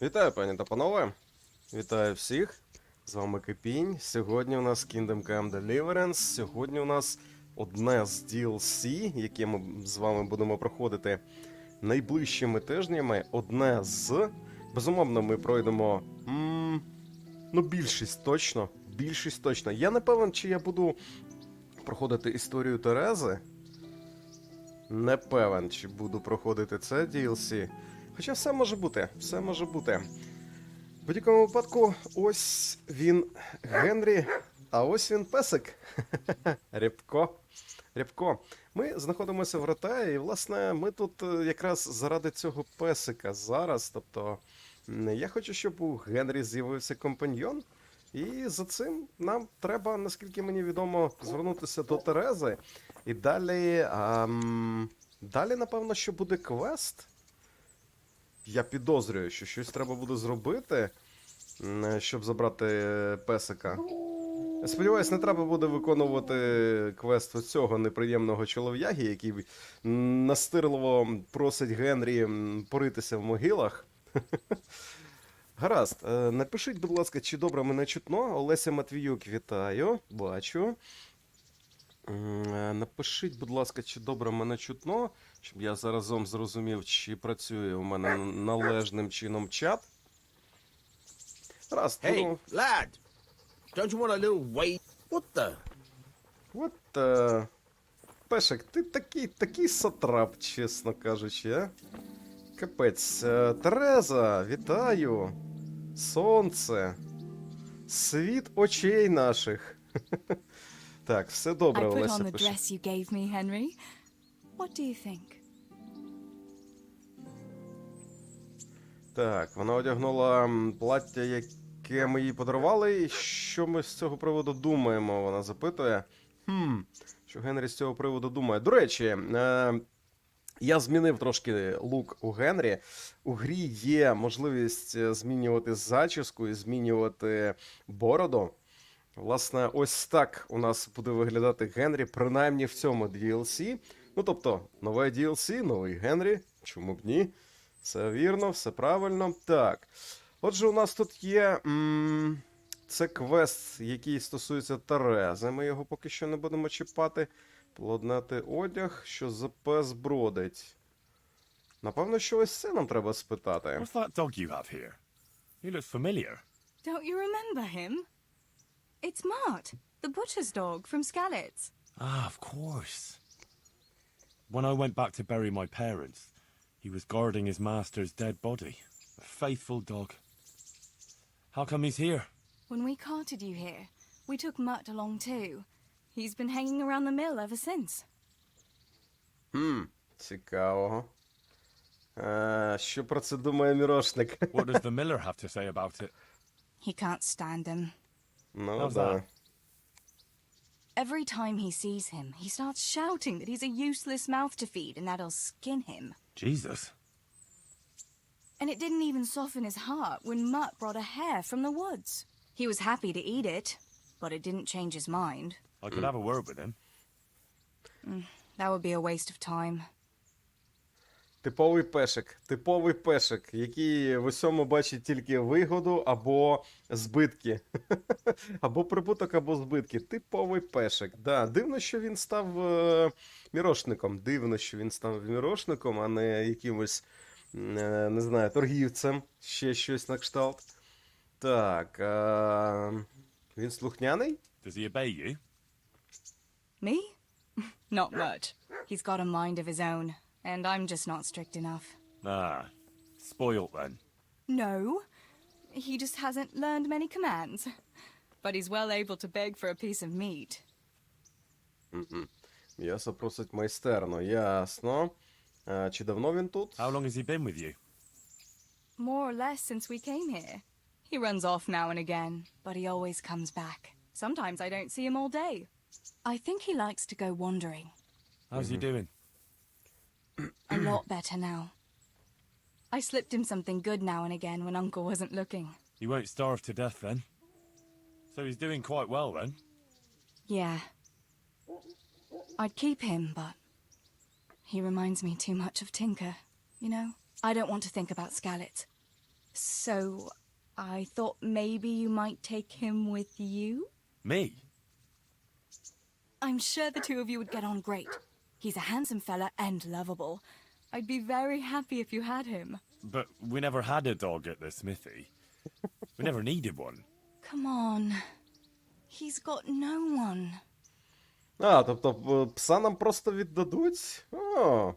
Вітаю, пані та панове! Вітаю всіх! З вами Кипінь. Сьогодні у нас Kingdom Come Deliverance. Сьогодні у нас одне з DLC, яке ми з вами будемо проходити найближчими тижнями. Одне з... Безумовно, ми пройдемо... більшість точно. Більшість точно. Я не певен, чи я буду проходити історію Терези. Не певен, чи буду проходити це DLC. Хоча все може бути, все може бути. В будь-якому випадку, ось він Генрі, а ось він песик. Рябко. Ми знаходимося в Ратаї, і, власне, ми тут якраз заради цього песика зараз. Тобто, я хочу, щоб у Генрі з'явився компаньйон. І за цим нам треба, наскільки мені відомо, звернутися до Терези. І далі, далі, напевно, що буде квест. Я підозрюю, що щось треба буде зробити, щоб забрати песика. Сподіваюсь, не треба буде виконувати квест цього неприємного чолов'яги, який настирливо просить Генрі поритися в могилах. Гаразд, напишіть, будь ласка, чи добре мене чутно. Олеся Матвіюк, вітаю, бачу. Напишіть, будь ласка, чи добре мене чутно, щоб я заразом зрозумів, чи працює у мене належним чином чат. Раз, Hey, lad! Don't you want a little wait? What the? От, Пешик, ти такий сатрап, чесно кажучи, а? Капець. Тереза, вітаю. Сонце. Світ очей наших. Так, все добре, Олеся I put on the пише. dress you gave me, Henry. What do you think? Так, вона одягнула плаття, яке ми їй подарували, і що ми з цього приводу думаємо, вона запитує. Що Генрі з цього приводу думає. До речі, я змінив трошки лук у Генрі. У грі є можливість змінювати зачіску і змінювати бороду. Власне, ось так у нас буде виглядати Генрі, принаймні в цьому DLC. Ну, тобто, нове DLC, новий Генрі, чому б ні? Все вірно, все правильно. Так, отже, у нас тут є... це квест, який стосується Терези. Ми його поки що не будемо чіпати. Плоднати одяг, що за пес бродить. Напевно, що ось це нам треба спитати. What's that dog you have here? He looks familiar. Don't you remember him? It's Mart, the butcher's dog from Skalіца. Ah, of course. When I went back to bury my parents, he was guarding his master's dead body. A faithful dog. How come he's here? When we carted you here, we took Mutt along too. He's been hanging around the mill ever since. Цікавого. Що про це думає мірошник? What does the miller have to say about it? He can't stand him. Ну, How's да. that? Every time he sees him, he starts shouting that he's a useless mouth to feed and that he'll skin him. Jesus. And it didn't even soften his heart when Mutt brought a hare from the woods. He was happy to eat it, but it didn't change his mind. I could have a word with him. That would be a waste of time. Типовий пешик, який в усьому бачить тільки вигоду або збитки. Або прибуток, або збитки. Типовий пешик. Да, дивно, що він став мірошником. Дивно, що він став мірошником, а не якимось, не знаю, торгівцем. Ще щось на кшталт. Так, він слухняний? Does he obey you? Me? Not much. He's got a mind of his own, and I'm just not strict enough. Ah, spoilt then. No, he just hasn't learned many commands. But he's well able to beg for a piece of meat. М'ясо просить майстерно, ясно. Чи давно він тут? How long has he been with you? More or less since we came here. He runs off now and again, but he always comes back. Sometimes I don't see him all day. I think he likes to go wandering. How's he doing? A lot better now. I slipped him something good now and again when Uncle wasn't looking. He won't starve to death then. So he's doing quite well then. Yeah. I'd keep him, but he reminds me too much of Tinker, you know? I don't want to think about Skalіца. So, I thought maybe you might take him with you? Me? I'm sure the two of you would get on great. He's a handsome fella and lovable. I'd be very happy if you had him. But we never had a dog at the smithy. We never needed one. Come on. He's got no one. А, тобто пса нам просто віддадуть? О.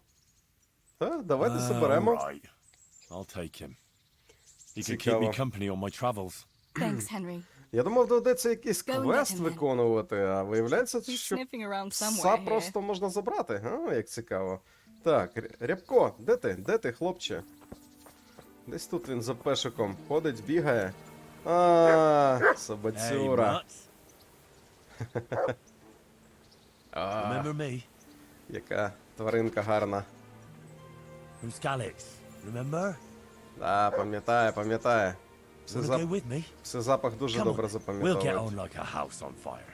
Так, давайте заберемо. All right. I'll take him. He could keep Цікаво. me company on my travels. Thanks, Henry. Я думав, доведеться якийсь Go and квест get him then. виконувати, а виявляється, He's що sniffing around пса somewhere here. просто можна забрати. А, як цікаво. Так, Рябко, де ти? Де ти, хлопче? Десь тут він за пешиком ходить, бігає. А, Hey, собацюра. Mats. Remember me? Яка тваринка гарна. From Skalіца. Remember? Да, пам'ятає. Все, Wanna go with me? все запах дуже Come добре on. We'll get запам'ятовує. on like a house on fire.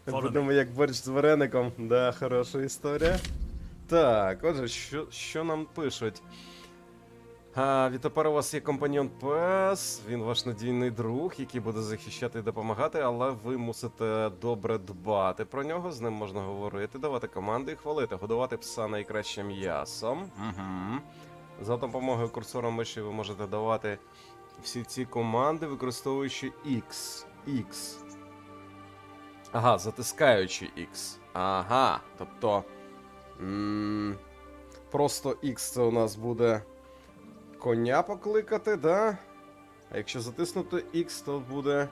Follow me. Будемо як борщ з вареником. Да, хороша історія. Так, отже, що нам пишуть? Відтепер у вас є компаньон пес, він ваш надійний друг, який буде захищати і допомагати, але ви мусите добре дбати про нього, з ним можна говорити, давати команди і хвалити, годувати пса найкращим м'ясом. Угу. За допомогою курсора миші ви можете давати всі ці команди, використовуючи X. Ага, затискаючи X. Ага, тобто... просто X це у нас буде коня покликати, да? А якщо затиснути X, то буде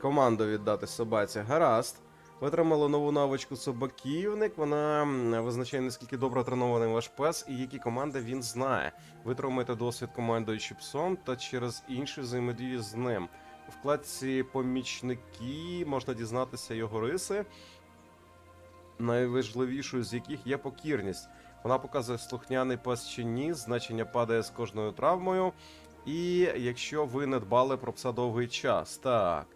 команду віддати собаці. Гаразд. Витримали нову навичку собаківник. Вона визначає, наскільки добре тренований ваш пес і які команди він знає. Ви отримуєте досвід командуючи псом та через інші взаємодії з ним. У вкладці «Помічники» можна дізнатися його риси, найважливішою з яких є покірність. Вона показує, слухняний пес чи ні, значення падає з кожною травмою, і якщо ви не дбали про пса довгий час. Так.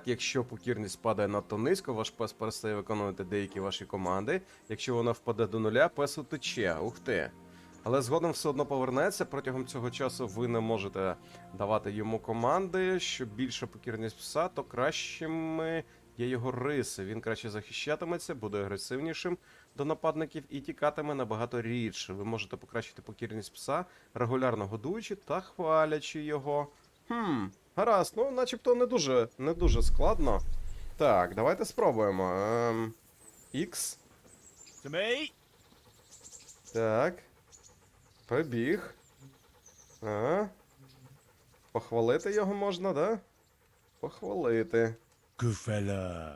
Якщо покірність падає надто низько, ваш пес перестає виконувати деякі ваші команди. Якщо вона впаде до нуля, пес утече. Ух ти. Але згодом все одно повернеться. Протягом цього часу ви не можете давати йому команди. Що більша покірність пса, то кращими є його риси. Він краще захищатиметься, буде агресивнішим до нападників і тікатиме набагато рідше. Ви можете покращити покірність пса, регулярно годуючи та хвалячи його. Гаразд, ну начебто не дуже складно. Так, давайте спробуємо. X. To me? Так. Побіг. Похвалити його можна, да? Похвалити. Good fella.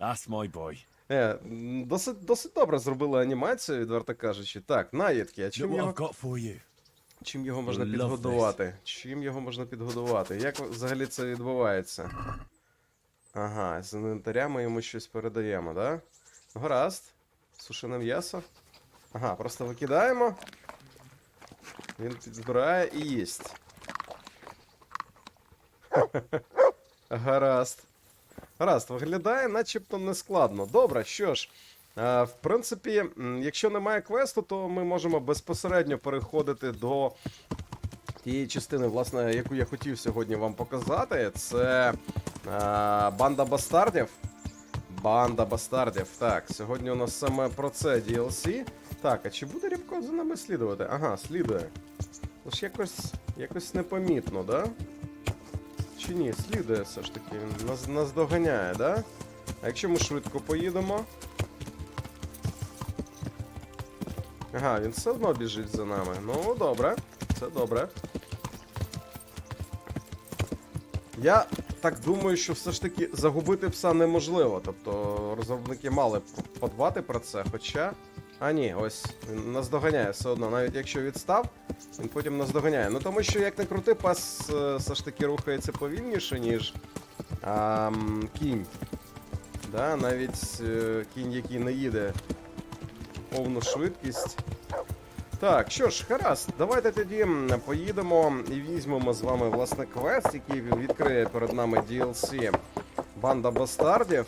That's my boy. Досить добре зробили анімацію, відверто кажучи. Так, наїдки. А Look чим what його... I've got for you. Чим його можна Love підгодувати? Чим його можна підгодувати? Як взагалі це відбувається? Ага, з інвентаря ми йому щось передаємо, да? Гаразд. Сушене м'ясо. Ага, просто викидаємо. Він підбирає і їсть. Гаразд. Гаразд, виглядає начебто нескладно. Добре, що ж. В принципі, якщо немає квесту, то ми можемо безпосередньо переходити до тієї частини, власне, яку я хотів сьогодні вам показати. Це Банда бастардів. Банда бастардів. Так, сьогодні у нас саме про це DLC. Так, а чи буде Рябко за нами слідувати? Ага, слідує. Тож якось непомітно, да? Чи ні, слідує все ж таки. Він нас доганяє, да? А якщо ми швидко поїдемо? Ага, він все одно біжить за нами. Ну, добре. Це добре. Я так думаю, що все ж таки загубити пса неможливо. Тобто розробники мали подбати про це, хоча... А ні, ось, він нас доганяє все одно. Навіть якщо відстав, він потім нас доганяє. Ну тому що, як не крути, пес все ж таки рухається повільніше, ніж кінь. Да, навіть кінь, який не їде повну швидкість. Так, що ж, гаразд, давайте тоді поїдемо і візьмемо з вами, власне, квест, який відкриє перед нами DLC Банда бастардів.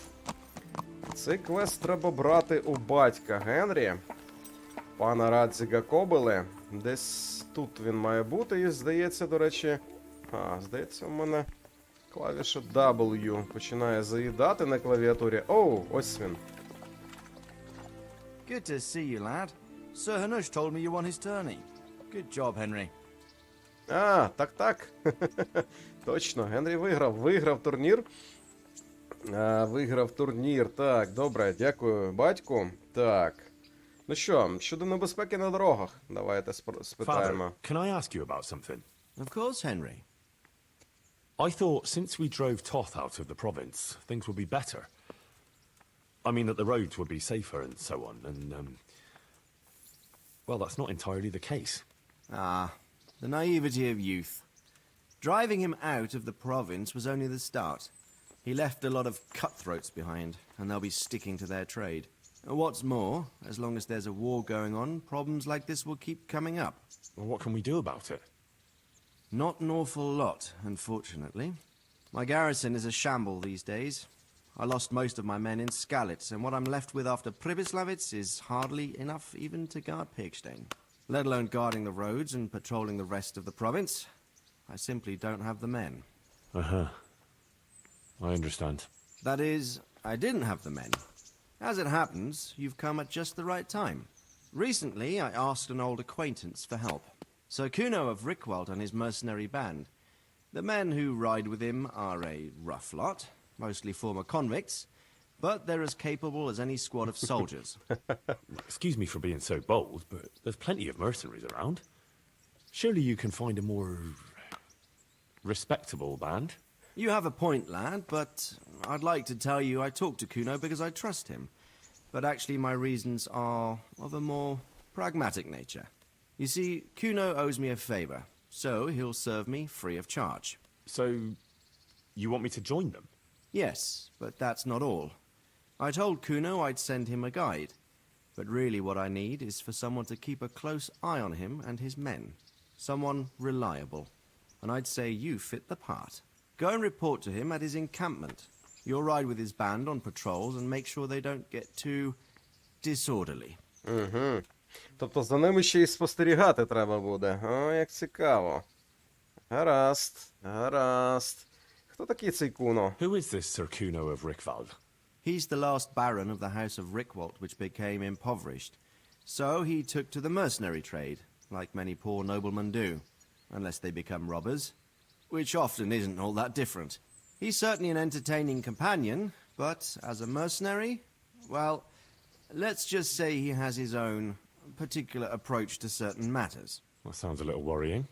Цей квест треба брати у батька Генрі, пана Радзіга Кобили. Десь тут він має бути. І здається, до речі... здається, у мене клавіша W починає заїдати на клавіатурі. Оу, ось він. Good to see you, lad. Sir Hanush told me you won his tourney. Good job, Henry. Так. Точно, Генрі виграв турнір. Виграв турнір. Так, добре, дякую, батьку. Так. Ну що, щодо небезпеки на дорогах, давайте спитаємо. Father, can I ask you about something? Of course, Henry. I thought since we drove Toth out of the province, things would be better. I mean that the roads would be safer and so on, and, well, that's not entirely the case. The naivety of youth. Driving him out of the province was only the start. He left a lot of cutthroats behind, and they'll be sticking to their trade. What's more, as long as there's a war going on, problems like this will keep coming up. Well, what can we do about it? Not an awful lot, unfortunately. My garrison is a shamble these days. I lost most of my men in Skalіца, and what I'm left with after Pribyslavitz is hardly enough even to guard Pigstein, let alone guarding the roads and patrolling the rest of the province. I simply don't have the men. I understand. That is, I didn't have the men. As it happens, you've come at just the right time. Recently, I asked an old acquaintance for help. Sir Kuno of Rickwald and his mercenary band. The men who ride with him are a rough lot, mostly former convicts, but they're as capable as any squad of soldiers. Excuse me for being so bold, but there's plenty of mercenaries around. Surely you can find a more respectable band? You have a point, lad, but I'd like to tell you I talked to Kuno because I trust him. But actually my reasons are of a more pragmatic nature. You see, Kuno owes me a favor, so he'll serve me free of charge. So, you want me to join them? Yes, but that's not all. I told Kuno I'd send him a guide, but really what I need is for someone to keep a close eye on him and his men. Someone reliable. And I'd say you fit the part. Go and report to him at his encampment. You'll ride with his band on patrols and make sure they don't get too disorderly. Тобто за ними ще й спостерігати треба буде. О, як цікаво. Гаразд. Хто такий цей Куно? Who is this Sir Kuno of Rickwald? He's the last baron of the house of Rickwald, which became impoverished. So he took to the mercenary trade, like many poor noblemen do, unless they become robbers, which often isn't all that different. He's certainly an entertaining companion, but as a mercenary, well, let's just say he has his own particular approach to certain matters. That sounds a little worrying.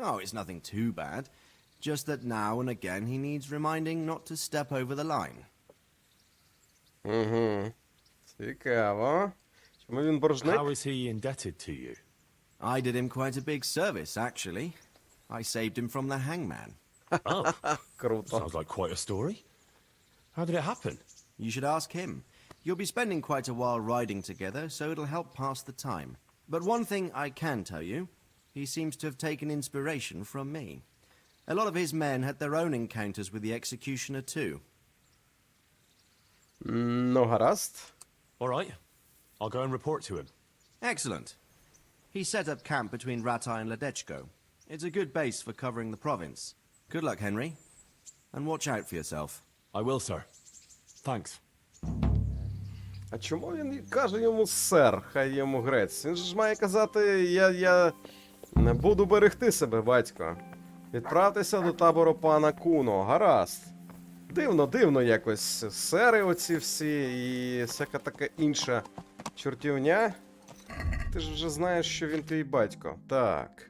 Oh, it's nothing too bad. Just that now and again he needs reminding not to step over the line. Цікаво. Чому він боржник? How is he indebted to you? I did him quite a big service, actually. I saved him from the hangman. Oh, Круто. sounds like quite a story. How did it happen? You should ask him. You'll be spending quite a while riding together, so it'll help pass the time. But one thing I can tell you, he seems to have taken inspiration from me. A lot of his men had their own encounters with the executioner too. Ну, гаразд. All right. I'll go and report to him. Excellent. He set up camp between Rataya and Ledechko. It's a good base for covering the province. Good luck, Henry. And watch out for yourself. I will, sir. Thanks. А чому він каже йому сер, хай йому грець? Він ж має казати, я не буду берегти себе, батько. Відправтеся до табору пана Куно, гаразд. Дивно якось. Сери оці всі і всяка така інша чортівня. Ти ж вже знаєш, що він твій батько. Так.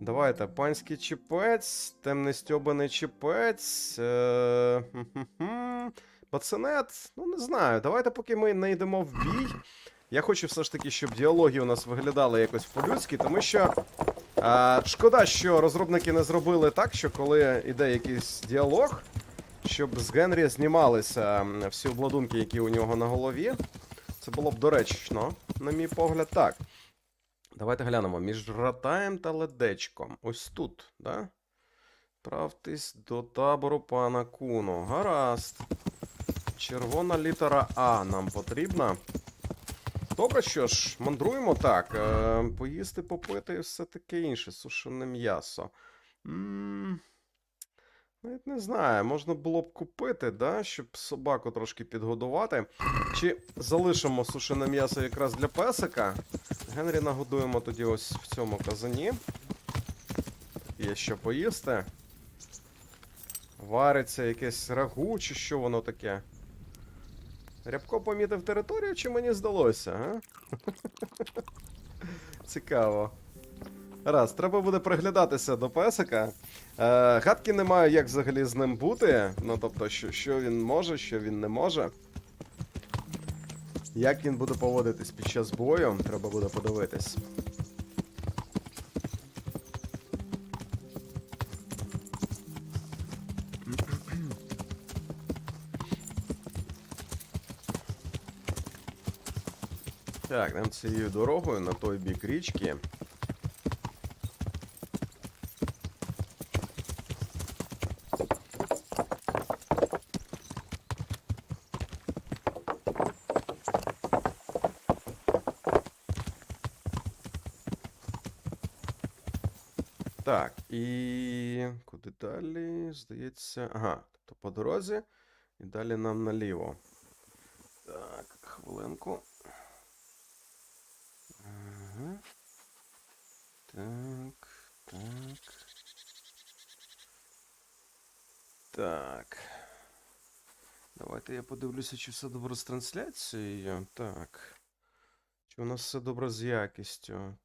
Давайте, панський чепець, темний стьобаний чепець. Пацанет, ну не знаю. Давайте, поки ми не йдемо в бій. Я хочу все ж таки, щоб діалоги у нас виглядали якось по-людськи, тому що шкода, що розробники не зробили так, що коли йде якийсь діалог, щоб з Генрі знімалися всі обладунки, які у нього на голові. Це було б доречно, на мій погляд. Так. Давайте глянемо. Між Ратаєм та Ледечком. Ось тут, да? Правтесь до табору пана Куно. Гаразд. Червона літера А нам потрібна. Добре, що ж, мандруємо так. Поїсти, попити і все таке інше. Сушене м'ясо. Навіть не знаю, можна було б купити, да, щоб собаку трошки підгодувати. Чи залишимо сушене м'ясо якраз для песика? Генрі нагодуємо тоді ось в цьому казані. Є що поїсти. Вариться якесь рагу, чи що воно таке? Рябко помітив територію, чи мені здалося, а? Цікаво. Раз, треба буде приглядатися до песика. Гадки не маю, як взагалі з ним бути. Ну, тобто, що він може, що він не може. Як він буде поводитись під час бою, треба буде подивитись. Так, нам цією дорогою на той бік річки. Так, і куди далі? Здається, ага, тобто по дорозі, і далі нам наліво. Так, хвилинку. Ага. Так, так. Так. Давайте я подивлюся, чи все добре з трансляцією. Так. Чи у нас все добре з якістю?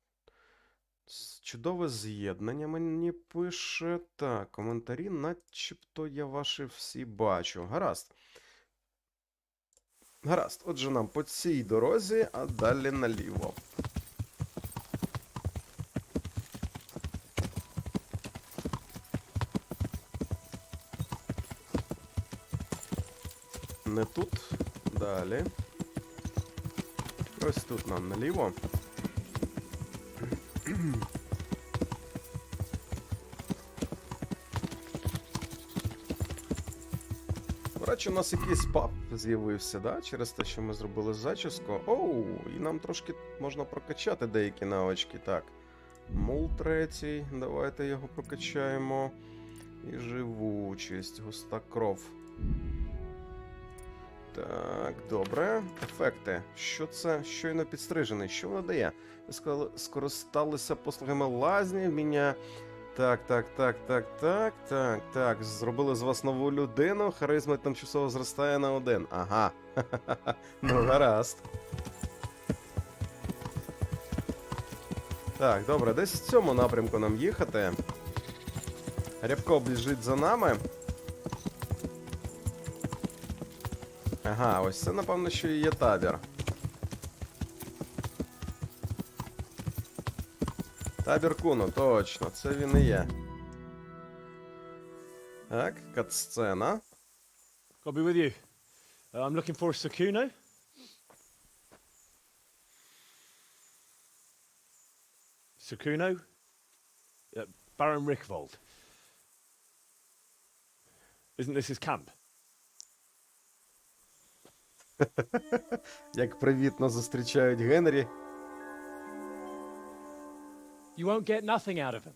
Чудове з'єднання мені пише. Так, коментарі, начебто я ваші всі бачу. Гаразд. Гаразд. Отже, нам по цій дорозі, а далі наліво. Не тут. Далі. Ось тут нам наліво. До речі, у нас якийсь паб з'явився, да? Через те, що ми зробили зачіску. Оу, і нам трошки можна прокачати деякі навички. Так. Мул третій, давайте його прокачаємо. І живучість, густа кров. Так, добре. Ефекти. Що це? Щойно підстрижений. Що воно дає? Ви скористалися послугами лазні, вміння... Так. Зробили з вас нову людину, харизма тимчасово зростає на 1. Ага. Ну, гаразд. Так, добре, десь в цьому напрямку нам їхати. Рябко біжить за нами. Ага, ось це, напевно, що і є табір. Табір Куно, точно, це він і є. Так, катсцена. I'll be with you. I'm looking for Kuno. Kuno? Baron Rickvold. Isn't this his camp? Як привітно зустрічають Генрі. You won't get nothing out of him.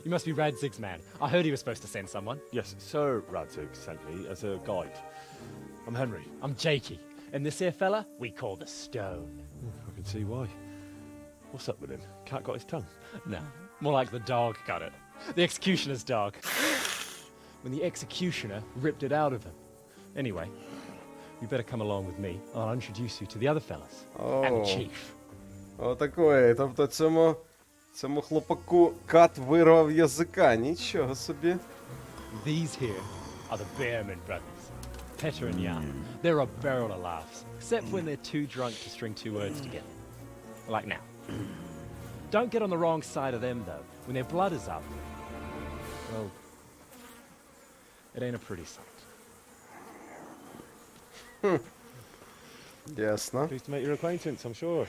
You must be Radzig's man. I heard he was supposed to send someone. Yes, Sir Radzig sent me as a guide. I'm Henry. I'm Jakey. And this here fella, we call the Stone. I can see why. What's up with him? Cat got his tongue? No, more like the dog got it. The executioner's dog. When the executioner ripped it out of him. Anyway, you better come along with me. I'll introduce you to the other fellas. And the chief. Отакої. Тобто цьому хлопаку кат вирвав язика. Нічого собі. These here are the Bearman brothers. Petter and Jan. They're a barrel of laughs. Except when they're too drunk to string two words together. Like now. Don't get on the wrong side of them, though. When their blood is up, well, it ain't a pretty sight. Ясно. Pleased to make your acquaintance, I'm sure.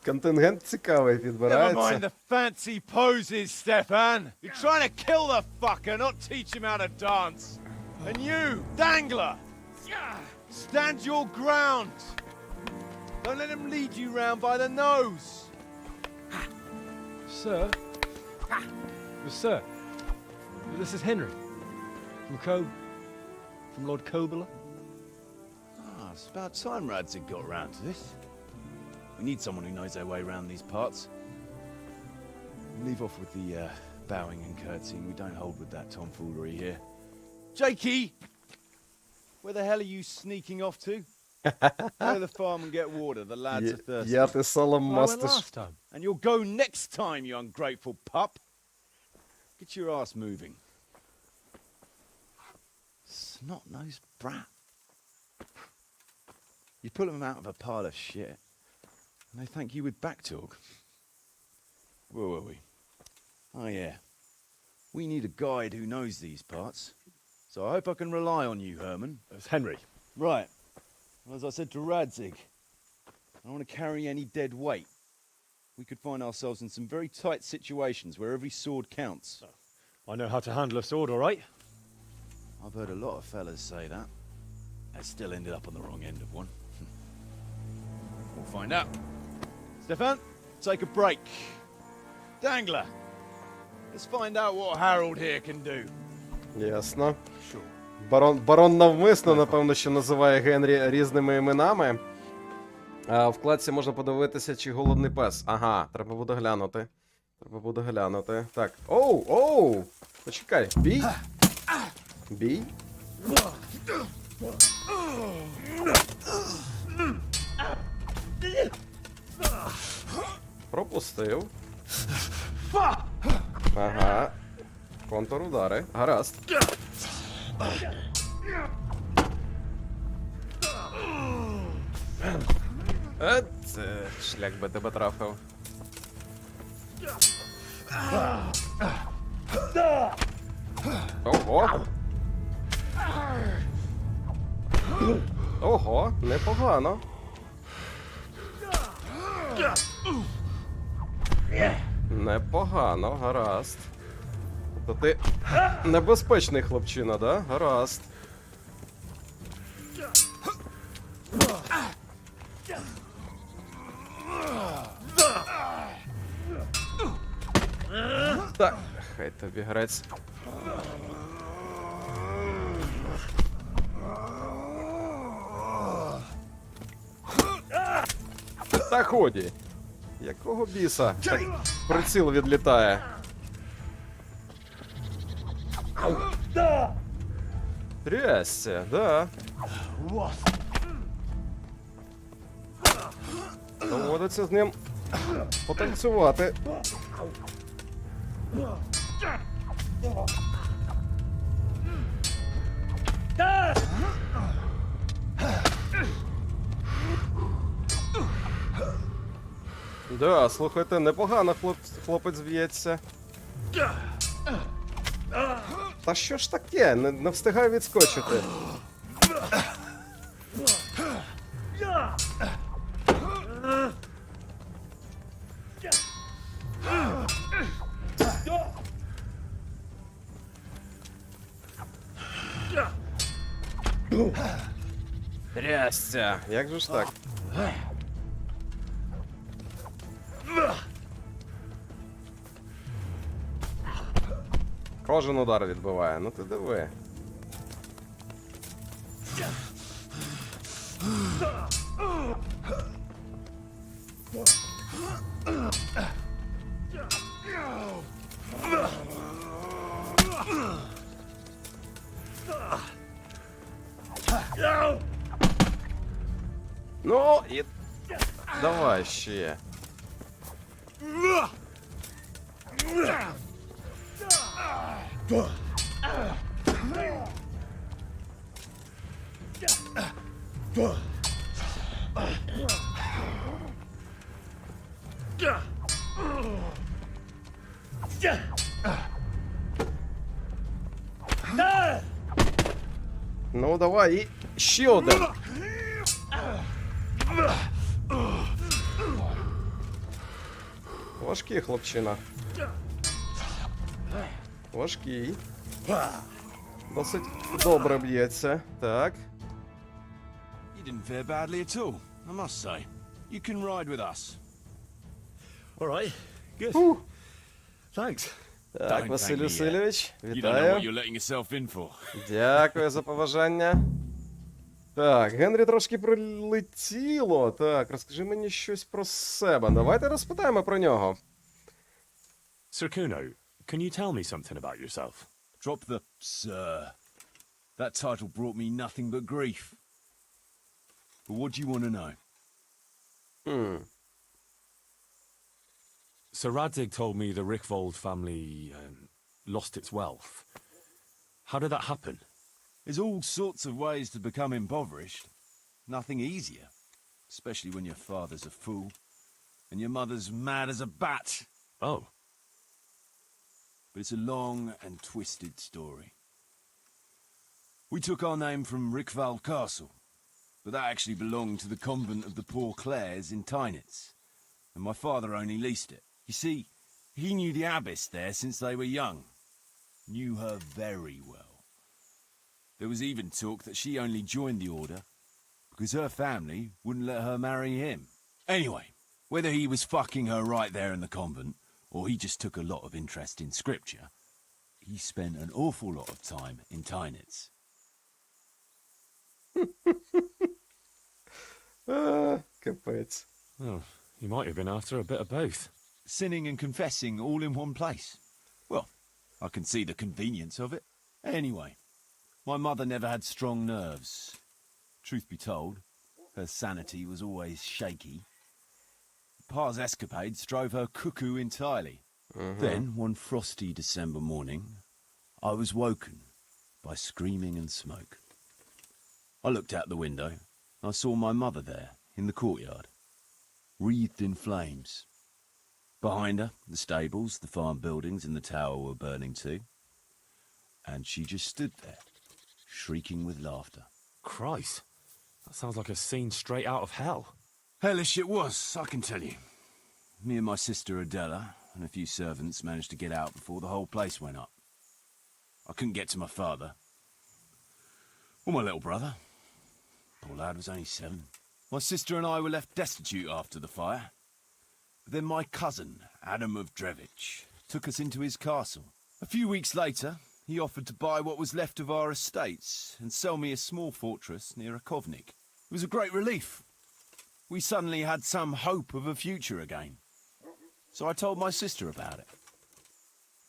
Контингент цікавий Never mind підбирається. the fancy poses, Stefan. You're trying to kill the fucker, not teach him how to dance. And you, Dangler! Stand your ground! Don't let him lead you round by the nose! Sir? Sir, this is Henry. From Lord Kobila. Ah, it's about time Radzig got round to this. We need someone who knows their way around these parts. Leave off with the bowing and curtsying. We don't hold with that tomfoolery here. Jakey! Where the hell are you sneaking off to? Go to the farm and get water. The lads are thirsty. Я ти салом I went мастиш. last time. And you'll go next time, you ungrateful pup. Get your ass moving. Snot-nosed brat. You pull them out of a pile of shit, and they thank you with back talk. Where were we? Oh yeah. We need a guide who knows these parts. So I hope I can rely on you, Herman. It's Henry. Right. Well, as I said to Radzig, I don't want to carry any dead weight. We could find ourselves in some very tight situations where every sword counts. I know how to handle a sword, all right? I've heard a lot of fellas say that. I still ended up on the wrong end of one. We'll find out. Stefan, take a break. Dangler, let's find out what Harold here can do. Ясно. Барон навмисно, напевно, що називає Генрі різними іменами. А в вкладці можна подивитися, чи голодний пес. Ага, треба буде глянути. Треба буде глянути. Так. Оу! Почекай. Бій? Бій? Пропустив. Ага. Контрудари. Гаразд. Це шлях би тебе трафив. Ого! Ого, непогано. Непогано, гаразд. Тобто ти небезпечний хлопчина, да? Гаразд. Так, хай тобі грець. Та ході. Якого біса? Так приціл відлітає. Трясся, да. Доводиться з ним потанцювати. Да, слухайте, непогано хлопець б'ється. Та що ж таке? Не встигаю відскочити. Трясся. Як же ж так? Кожен удар відбиває, ну ти диви. Ну, і давай ще. Ну, давай, і ще один. Важкий хлопчина. Важкий. Досить добре б'ється. Так. You didn't fare badly at all, I must say. You can ride with us. All right, good. Фух. Thanks. Так, Don't Василь thank me yet. Васильович, You don't know what вітаю. you're letting yourself in for. Дякую за побажання. Так, Генрі трошки прилетіло. Так, розкажи мені щось про себе. Давайте розпитаємо про нього. Sir Kuno, can you tell me something about yourself? Drop the sir. That title brought me nothing but grief. But what do you want to know? Sir Radzig told me the Rickvold family lost its wealth. How did that happen? There's all sorts of ways to become impoverished. Nothing easier. Especially when your father's a fool and your mother's mad as a bat. Oh, But it's a long and twisted story. We took our name from Rickval Castle, but that actually belonged to the convent of the Poor Clares in Tynitz, and my father only leased it. You see, he knew the abbess there since they were young. Knew her very well. There was even talk that she only joined the order because her family wouldn't let her marry him. Anyway, whether he was fucking her right there in the convent, or he just took a lot of interest in scripture, he spent an awful lot of time in Tynitz. Капець. oh, you might have been after a bit of both. Sinning and confessing all in one place. Well, I can see the convenience of it. Anyway, my mother never had strong nerves. Truth be told, her sanity was always shaky. Pa's escapades drove her cuckoo entirely. Then, one frosty December morning, I was woken by screaming and smoke. I looked out the window. I saw my mother there, in the courtyard, wreathed in flames. Behind her, the stables, the farm buildings, and the tower were burning too. And she just stood there, shrieking with laughter. Christ, that sounds like a scene straight out of hell. Hellish it was, I can tell you. Me and my sister Adela and a few servants managed to get out before the whole place went up. I couldn't get to my father. Or my little brother. Poor lad was only 7. My sister and I were left destitute after the fire. But then my cousin, Adam of Drevich, took us into his castle. A few weeks later, he offered to buy what was left of our estates and sell me a small fortress near Akovnik. It was a great relief. We suddenly had some hope of a future again. So I told my sister about it.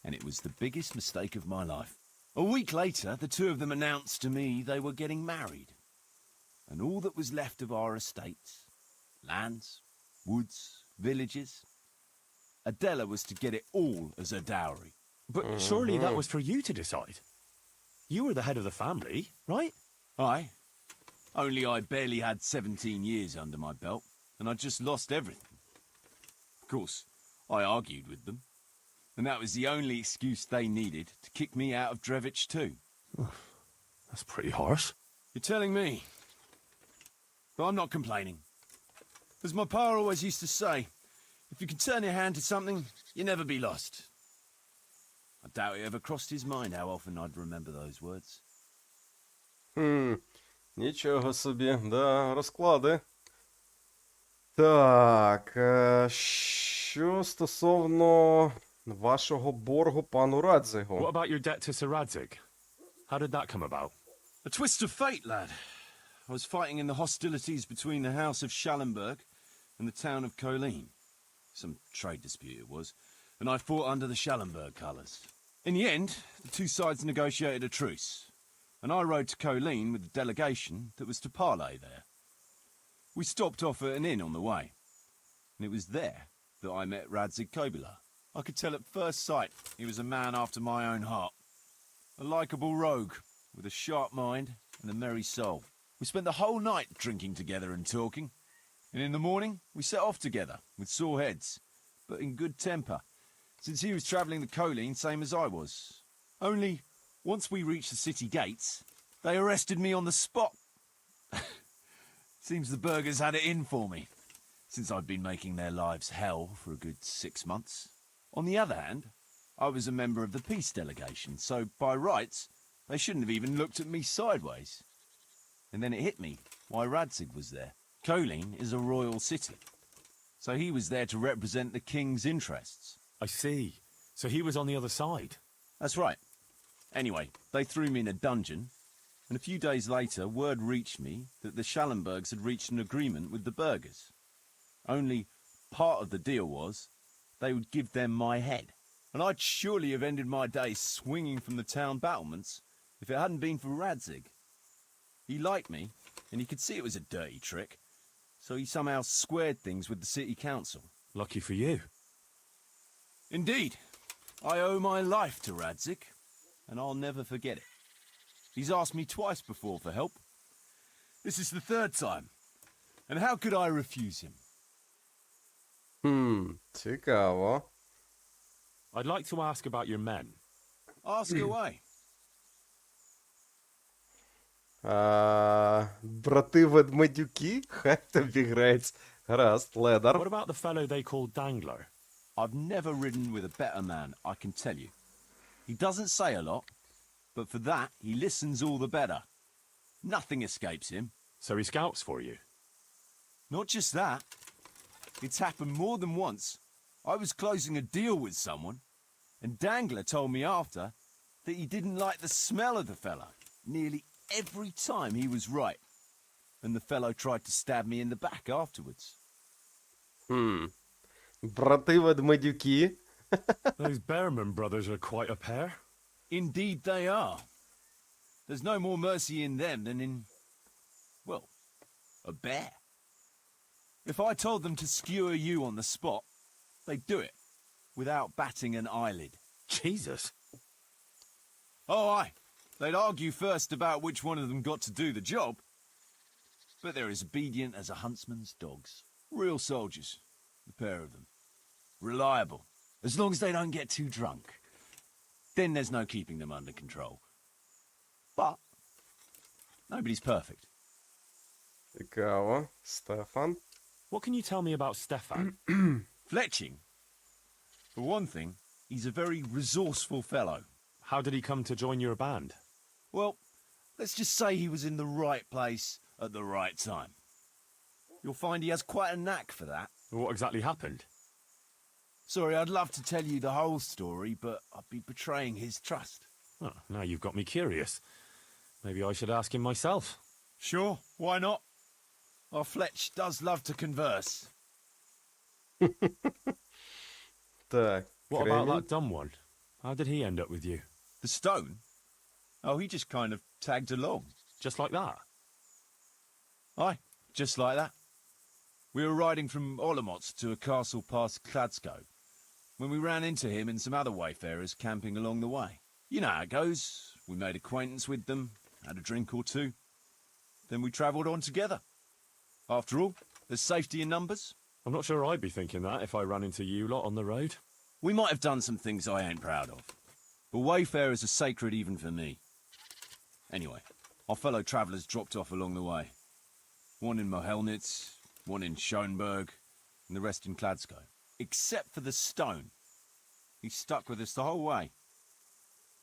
And it was the biggest mistake of my life. A week later, the two of them announced to me they were getting married. And all that was left of our estates, lands, woods, villages, Adela was to get it all as a dowry. But surely that was for you to decide. You were the head of the family, right? Aye. Only I barely had 17 years under my belt, and I'd just lost everything. Of course, I argued with them, and that was the only excuse they needed to kick me out of Drevich too. That's pretty harsh. You're telling me. But I'm not complaining. As my pa always used to say, if you can turn your hand to something, you never be lost. I doubt it ever crossed his mind how often I'd remember those words. Нічого собі, да, розклади. Так, що стосовно вашого боргу пану Радзигу? What about your debt to Sir Radzig? How did that come about? A twist of fate, lad. I was fighting in the hostilities between the House of Schallenberg and the town of Colleen. Some trade dispute it was, and I fought under the Schallenberg colours. In the end, the two sides negotiated a truce, and I rode to Colleen with the delegation that was to parley there. We stopped off at an inn on the way, and it was there that I met Radzik Kobila. I could tell at first sight he was a man after my own heart. A likeable rogue, with a sharp mind and a merry soul. We spent the whole night drinking together and talking, and in the morning we set off together, with sore heads, but in good temper, since he was travelling the Colleen same as I was. Only, once we reached the city gates, they arrested me on the spot. Seems the burghers had it in for me, since I'd been making their lives hell for a good 6 months. On the other hand, I was a member of the peace delegation, so by rights, They shouldn't have even looked at me sideways. And then it hit me why Radzig was there. Kolin is a royal city, so he was there to represent the king's interests. I see. So he was on the other side. That's right. Anyway, they threw me in a dungeon, and a few days later word reached me that the Schallenbergs had reached an agreement with the burghers. Only part of the deal was they would give them my head. And I'd surely have ended my days swinging from the town battlements if it hadn't been for Radzig. He liked me, and he could see it was a dirty trick, so he somehow squared things with the city council. Lucky for you. Indeed. I owe my life to Radzig, and I'll never forget it. He's asked me twice before for help. This is the third time. And how could I refuse him? Цікаво. I'd like to ask about your men. Ask away. Брати ведмедюки? Хай тобі грець. Гаразд, What ледар. about the fellow they call Dangler? I've never ridden with a better man, I can tell you. He doesn't say a lot, but for that, he listens all the better. Nothing escapes him. So he scouts for you. Not just that. It's happened more than once. I was closing a deal with someone, and Dangler told me after that he didn't like the smell of the fellow nearly every time he was right. And the fellow tried to stab me in the back afterwards. Брати ведмедюки. Those Behrman brothers are quite a pair. Indeed they are. There's no more mercy in them than in, well, a bear. If I told them to skewer you on the spot, they'd do it, without batting an eyelid. Jesus. Oh, aye. They'd argue first about which one of them got to do the job. But they're as obedient as a huntsman's dogs. Real soldiers, the pair of them. Reliable, as long as they don't get too drunk. Then there's no keeping them under control. But nobody's perfect. Цікаво. Стефан. What can you tell me about Stefan? Fletching. For one thing, he's a very resourceful fellow. How did he come to join your band? Well, let's just say he was in the right place at the right time. You'll find he has quite a knack for that. What exactly happened? Sorry, I'd love to tell you the whole story, but I'd be betraying his trust. Oh, now you've got me curious. Maybe I should ask him myself. Sure, why not? Our Fletch does love to converse. Так. What about Кремінь. that dumb one? How did he end up with you? The stone? Oh, he just kind of tagged along. Just like that? Aye, just like that. We were riding from Olomouc to a castle past Kladsko when we ran into him and some other wayfarers camping along the way. You know how it goes. We made acquaintance with them, had a drink or two. Then we travelled on together. After all, there's safety in numbers. I'm not sure I'd be thinking that if I ran into you lot on the road. We might have done some things I ain't proud of, but wayfarers are sacred even for me. Anyway, our fellow travellers dropped off along the way. One in Mohelnitz, one in Schoenberg, and the rest in Kladsko. Except for the stone. He stuck with us the whole way.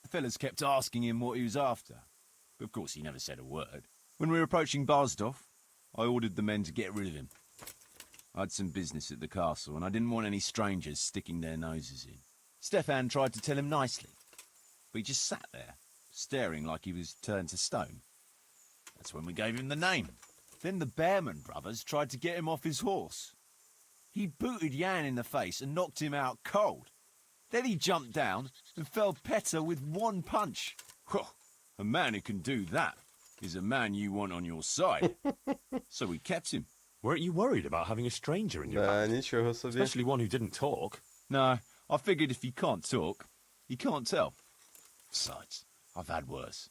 The fellas kept asking him what he was after, but of course he never said a word. When we were approaching Barsdorf, I ordered the men to get rid of him. I had some business at the castle, and I didn't want any strangers sticking their noses in. Stefan tried to tell him nicely, but he just sat there, staring like he was turned to stone. That's when we gave him the name. Then the Behrman brothers tried to get him off his horse. He booted Jan in the face and knocked him out cold. Then he jumped down and felled Petter with one punch. A man who can do that is a man you want on your side. So we kept him. Weren't you worried about having a stranger in your Да, band? нічого собі. Especially one who didn't talk. No, I figured if he can't talk, he can't tell. Besides, I've had worse.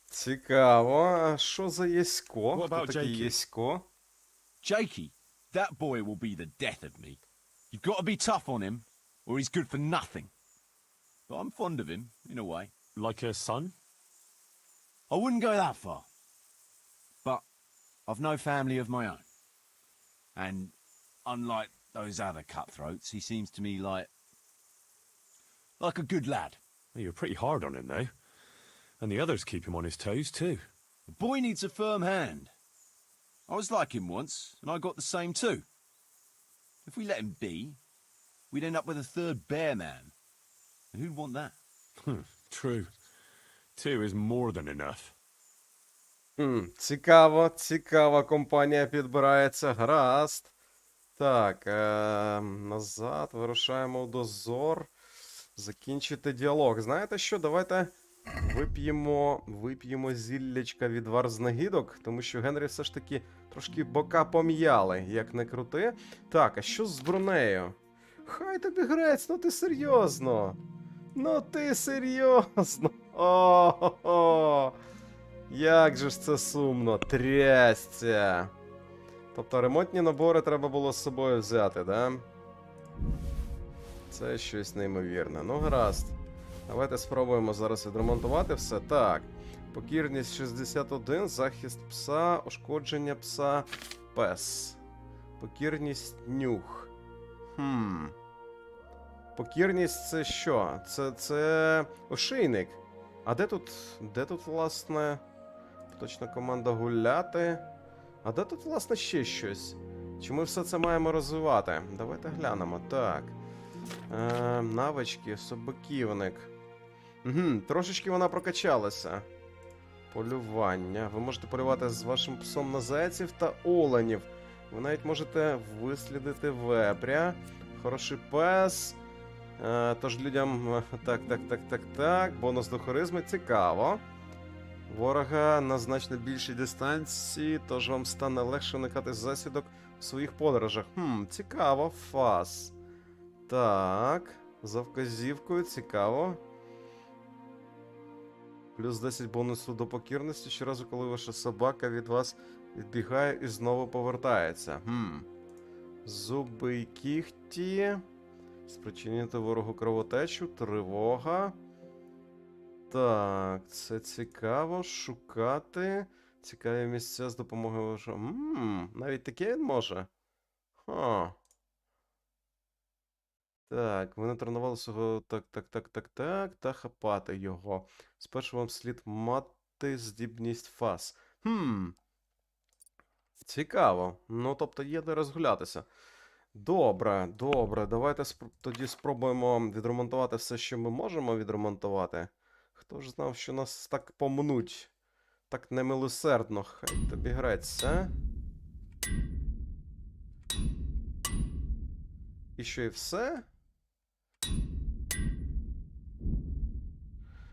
Цікаво. А що за Єсько? What Хто about такий Jakey? Єсько? Jakey, that boy will be the death of me. You've got to be tough on him, or he's good for nothing. But I'm fond of him, in a way. Like a son? I wouldn't go that far. But I've no family of my own. And unlike those other cutthroats, he seems to me like a good lad. Well, you're pretty hard on him, though. And the others keep him on his toes, too. The boy needs a firm hand. I was like him once, and I got the same too. If we let him be, we'd end up with a third bear man. And who'd want that? True. 2 is more than enough. Цікаво, цікава компанія підбирається. Гаразд. Так, назад, вирушаємо в дозор. Закінчити діалог. Знаєте що, давайте вип'ємо зіллячка відвар з нагідок, тому що Генрі все ж таки трошки бока пом'яли, як не крути. Так, а що з бронею? Хай тобі грець, ну ти серйозно. Ну ти серйозно. О-хо-хо. Як же ж це сумно, трясця. Тобто ремонтні набори треба було з собою взяти, да? Це щось неймовірне. Ну, гаразд. Давайте спробуємо зараз відремонтувати все. Так. Покірність 61, захист пса, ушкодження пса, пес. Покірність нюх. Покірність це що? Це ошейник. А де тут, власне, точна команда гуляти? А де тут, власне, ще щось? Чи ми все це маємо розвивати? Давайте глянемо. Так. Навички, собаківник. Трошечки вона прокачалася. Полювання. Ви можете полювати з вашим псом на зайців та оленів. Ви навіть можете вислідити вепря. Хороший пес. Тож людям... Так. Бонус до харизми. Цікаво. Ворога на значно більшій дистанції, тож вам стане легше уникати засідок в своїх подорожах. Цікаво. Фас. Так. За вказівкою. Цікаво. Плюс 10 бонусу до покірності щоразу, коли ваша собака від вас відбігає і знову повертається. Зуби й кіхті. Спричинити ворогу кровотечу. Тривога. Так, це цікаво. Шукати. Цікаві місця з допомогою вашого... навіть таке він може? Так, ви натренували свого... Так, та хапати його. Спершу вам слід мати здібність фас. Цікаво. Ну, тобто є де розгулятися. Добре. Давайте тоді спробуємо відремонтувати все, що ми можемо відремонтувати. Хто ж знав, що нас так помнуть? Так немилосердно. Хай тобі греться. І що, і все?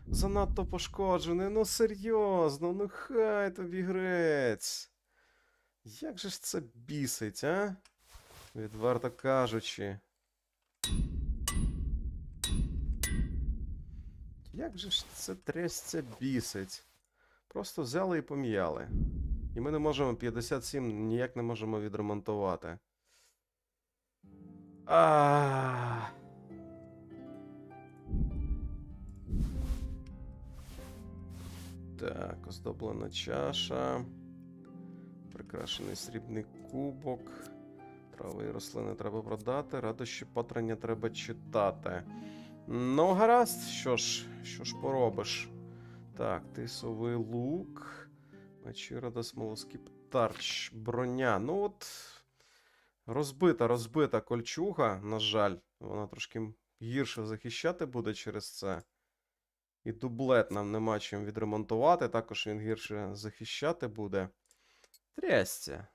Занадто пошкоджений. Ну серйозно, ну хай тобі грець. Як же ж це бісить, а? Відверто кажучи. Як же ж це трясця бісить? Просто взяли і поміяли. І ми не можемо 57 ніяк не можемо відремонтувати. Так, оздоблена чаша. Прикрашений срібний кубок. Трави і рослини треба продати. Радощі патрання треба читати. Ну, гаразд, що ж поробиш? Так, тисовий лук. Мечірода, смолоскіп, тарч, броня. Ну от, розбита кольчуга, на жаль. Вона трошки гірше захищати буде через це. І дублет нам нема чим відремонтувати, також він гірше захищати буде. Трясця.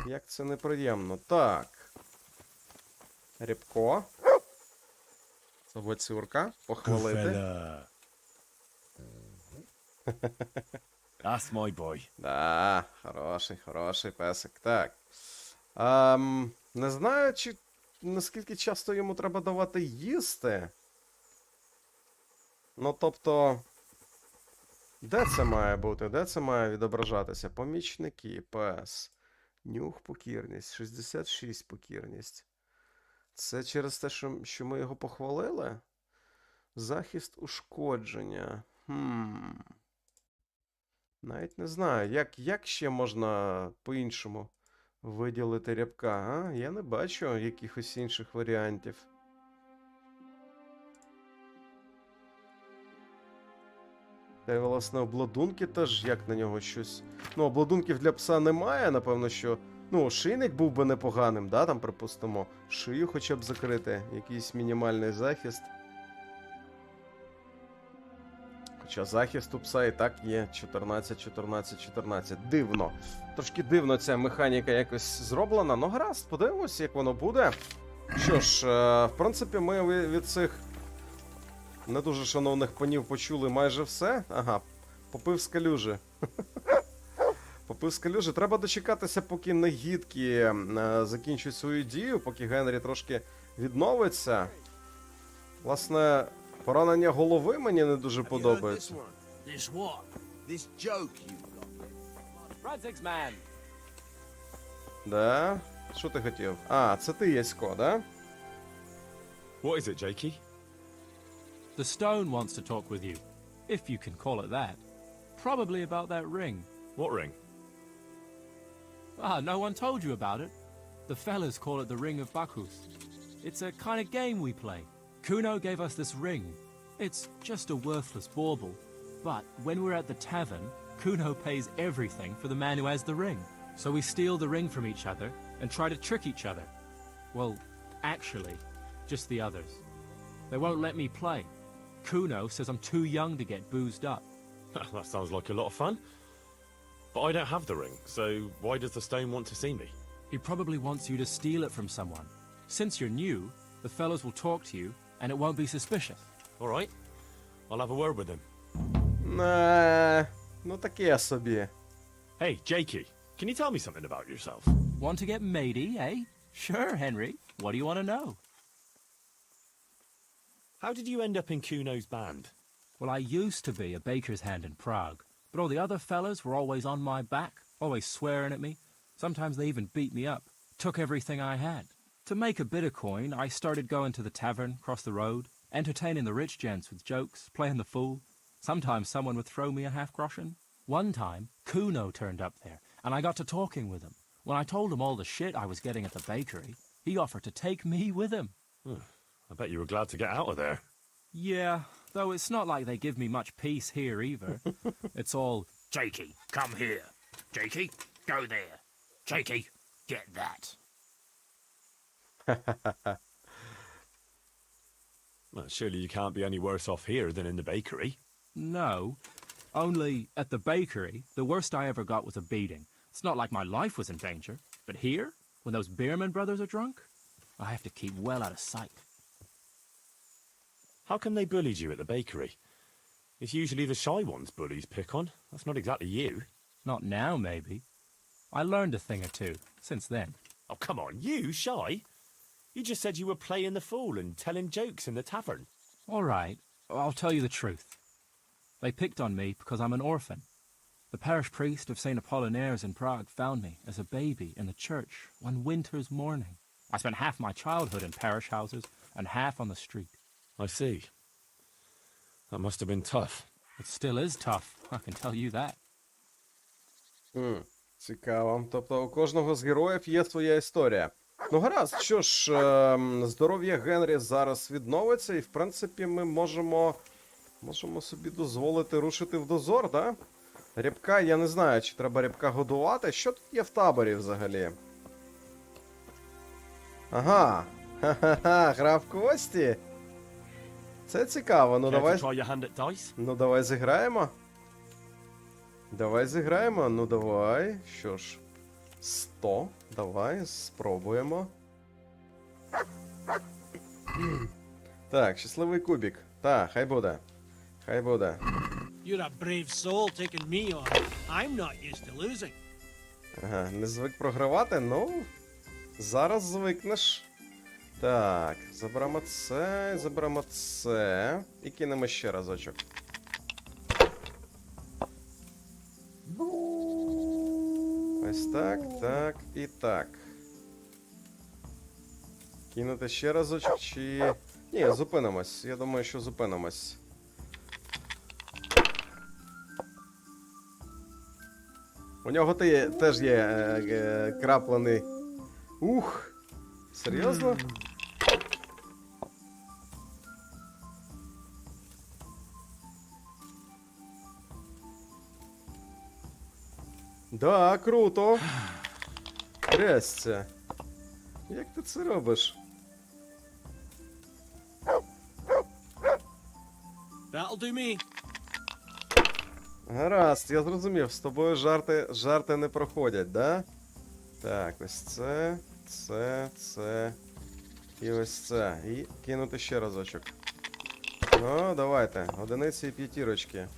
Як це неприємно. Так. Рябко. Собацюрка. Похвалити. That's my boy. Да, хороший песик. Так. Не знаю, наскільки часто йому треба давати їсти. Ну, тобто... Де це має бути? Де це має відображатися? Помічники, пес. Нюх, покірність. 66 покірність. Це через те, що ми його похвалили? Захист ушкодження. Навіть не знаю, як ще можна по-іншому виділити рябка, а? Я не бачу якихось інших варіантів. Та й, власне, обладунки теж, як на нього щось. Ну, обладунків для пса немає, напевно, що. Ну, шийник був би непоганим, да, там, припустимо, шию хоча б закрити, якийсь мінімальний захист. Хоча захист у пса і так є 14, 14, 14. Дивно. Трошки дивно ця механіка якось зроблена. Ну, гаразд, подивимось, як воно буде. Що ж, в принципі, ми від цих не дуже шановних панів почули майже все. Ага, попив з калюжі. Попив з калюжі. Треба дочекатися, поки негідки закінчують свою дію, поки Генрі трошки відновиться. Власне, поранення голови мені не дуже подобається. This what? This joke you've got. Radzig's man. Да? Що ти хотів? А, це ти, Ясько, да? What is it, Jakey? The stone wants to talk with you, if you can call it that. Probably about that ring. What ring? Ah, no one told you about it. The fellas call it the Ring of Bacchus. It's a kind of game we play. Kuno gave us this ring. It's just a worthless bauble. But when we're at the tavern, Kuno pays everything for the man who has the ring. So we steal the ring from each other and try to trick each other. Well, actually, just the others. They won't let me play. Kuno says I'm too young to get boozed up. That sounds like a lot of fun. But I don't have the ring, so why does the stone want to see me? He probably wants you to steal it from someone. Since you're new, the fellows will talk to you and it won't be suspicious. All right, I'll have a word with him. Ну таке собі. Hey, Jakey, can you tell me something about yourself? Want to get matey, eh? Sure, Henry. What do you want to know? How did you end up in Kuno's band? Well, I used to be a baker's hand in Prague, but all the other fellas were always on my back, always swearing at me. Sometimes they even beat me up, took everything I had. To make a bit of coin, I started going to the tavern across the road, entertaining the rich gents with jokes, playing the fool. Sometimes someone would throw me a half-groschen. One time, Kuno turned up there, and I got to talking with him. When I told him all the shit I was getting at the bakery, he offered to take me with him. I bet you were glad to get out of there. Yeah, though it's not like they give me much peace here either. It's all, Jakey, come here. Jakey, go there. Jakey, get that. Well, surely you can't be any worse off here than in the bakery. no. Only, at the bakery, the worst I ever got was a beating. It's not like my life was in danger. But here, when those Beerman brothers are drunk, I have to keep well out of sight. How come they bullied you at the bakery? It's usually the shy ones bullies pick on. That's not exactly you. Not now, maybe. I learned a thing or two since then. Oh, come on, you shy? You just said you were playing the fool and telling jokes in the tavern. All right, I'll tell you the truth. They picked on me because I'm an orphan. The parish priest of St. Apollinaires in Prague found me as a baby in the church one winter's morning. I spent half my childhood in parish houses and half on the street. I see. That must have been tough. It still is tough, I can tell you that. Цікаво. Тобто у кожного з героїв є своя історія. Ну гаразд, що ж, здоров'я Генрі зараз відновиться, і в принципі ми можемо собі дозволити рушити в дозор, да? Рябка, я не знаю, чи треба рябка годувати. Що тут є в таборі взагалі? Ага. Ха-ха-ха, гра в кості. Це цікаво, ну Care давай. to try your hand at dice? Ну давай зіграємо. Давай зіграємо, ну давай. Що ж, 100. Давай, спробуємо. Так, щасливий кубик. Так, хай буде. Хай буде. You're a brave soul taking me on. I'm not used to losing. Ага, не звик програвати? Ну, зараз звикнеш. Так, заберемо це. І кинемо ще разочок. Ось так, так і так. Кинути ще разочок чи... Ні, зупинимось. Я думаю, що зупинимось. У нього теж є краплений. Ух! Серйозно? Да, круто. Трясця. Як ти це робиш? That'll do me. Гаразд, я зрозумів, з тобою жарти не проходять, да? Так, ось це. І ось це. І кинути ще разочок. Ну, давайте. Одиниці і п'ятірочки.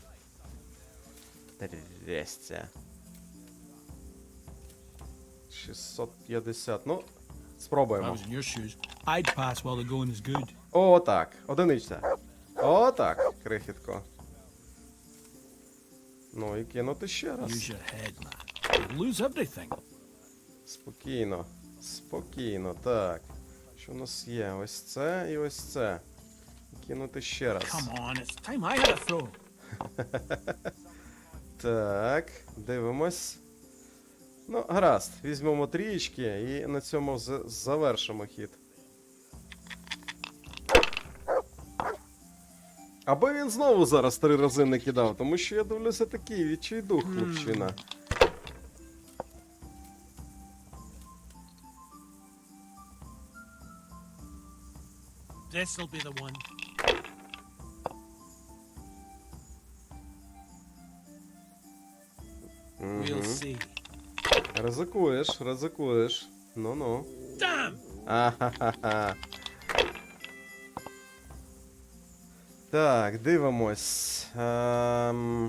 Трясця. 650. Ну, спробуємо. in your shoes, I'd pass while the going is good. О, так. Одиничця. О, так, крихітко. Ну і кинути ще раз. Use your head, man. You'll lose everything. Спокійно. Спокійно, так. Що у нас є? Ось це і ось це. Кинути ще раз. Come on, it's time I had a throw. Так, дивимось. Ну, гаразд. Візьмемо трієчки і на цьому завершимо хід. Аби він знову зараз 3 рази не кидав, тому що я дивлюся такий відчайдух, хлопчина. This'll be the one. We'll see. Ризикуєш. Ну-ну. Damn! Ахахаха. Так, дивимось. 1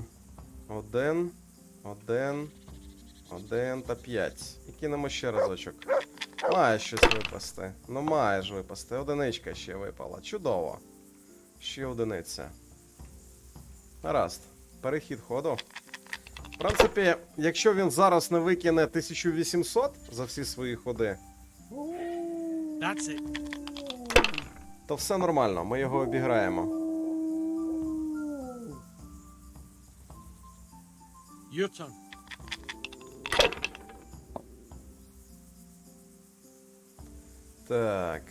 та 5. І кинемо ще разочок. Маєш щось випасти. Ну, маєш випасти. Одиничка ще випала. Чудово. Ще одиниця. Гаразд. Перехід ходу. В принципі, якщо він зараз не викине 1800 за всі свої ходи, That's it. то все нормально, ми його обіграємо. Your turn. Так.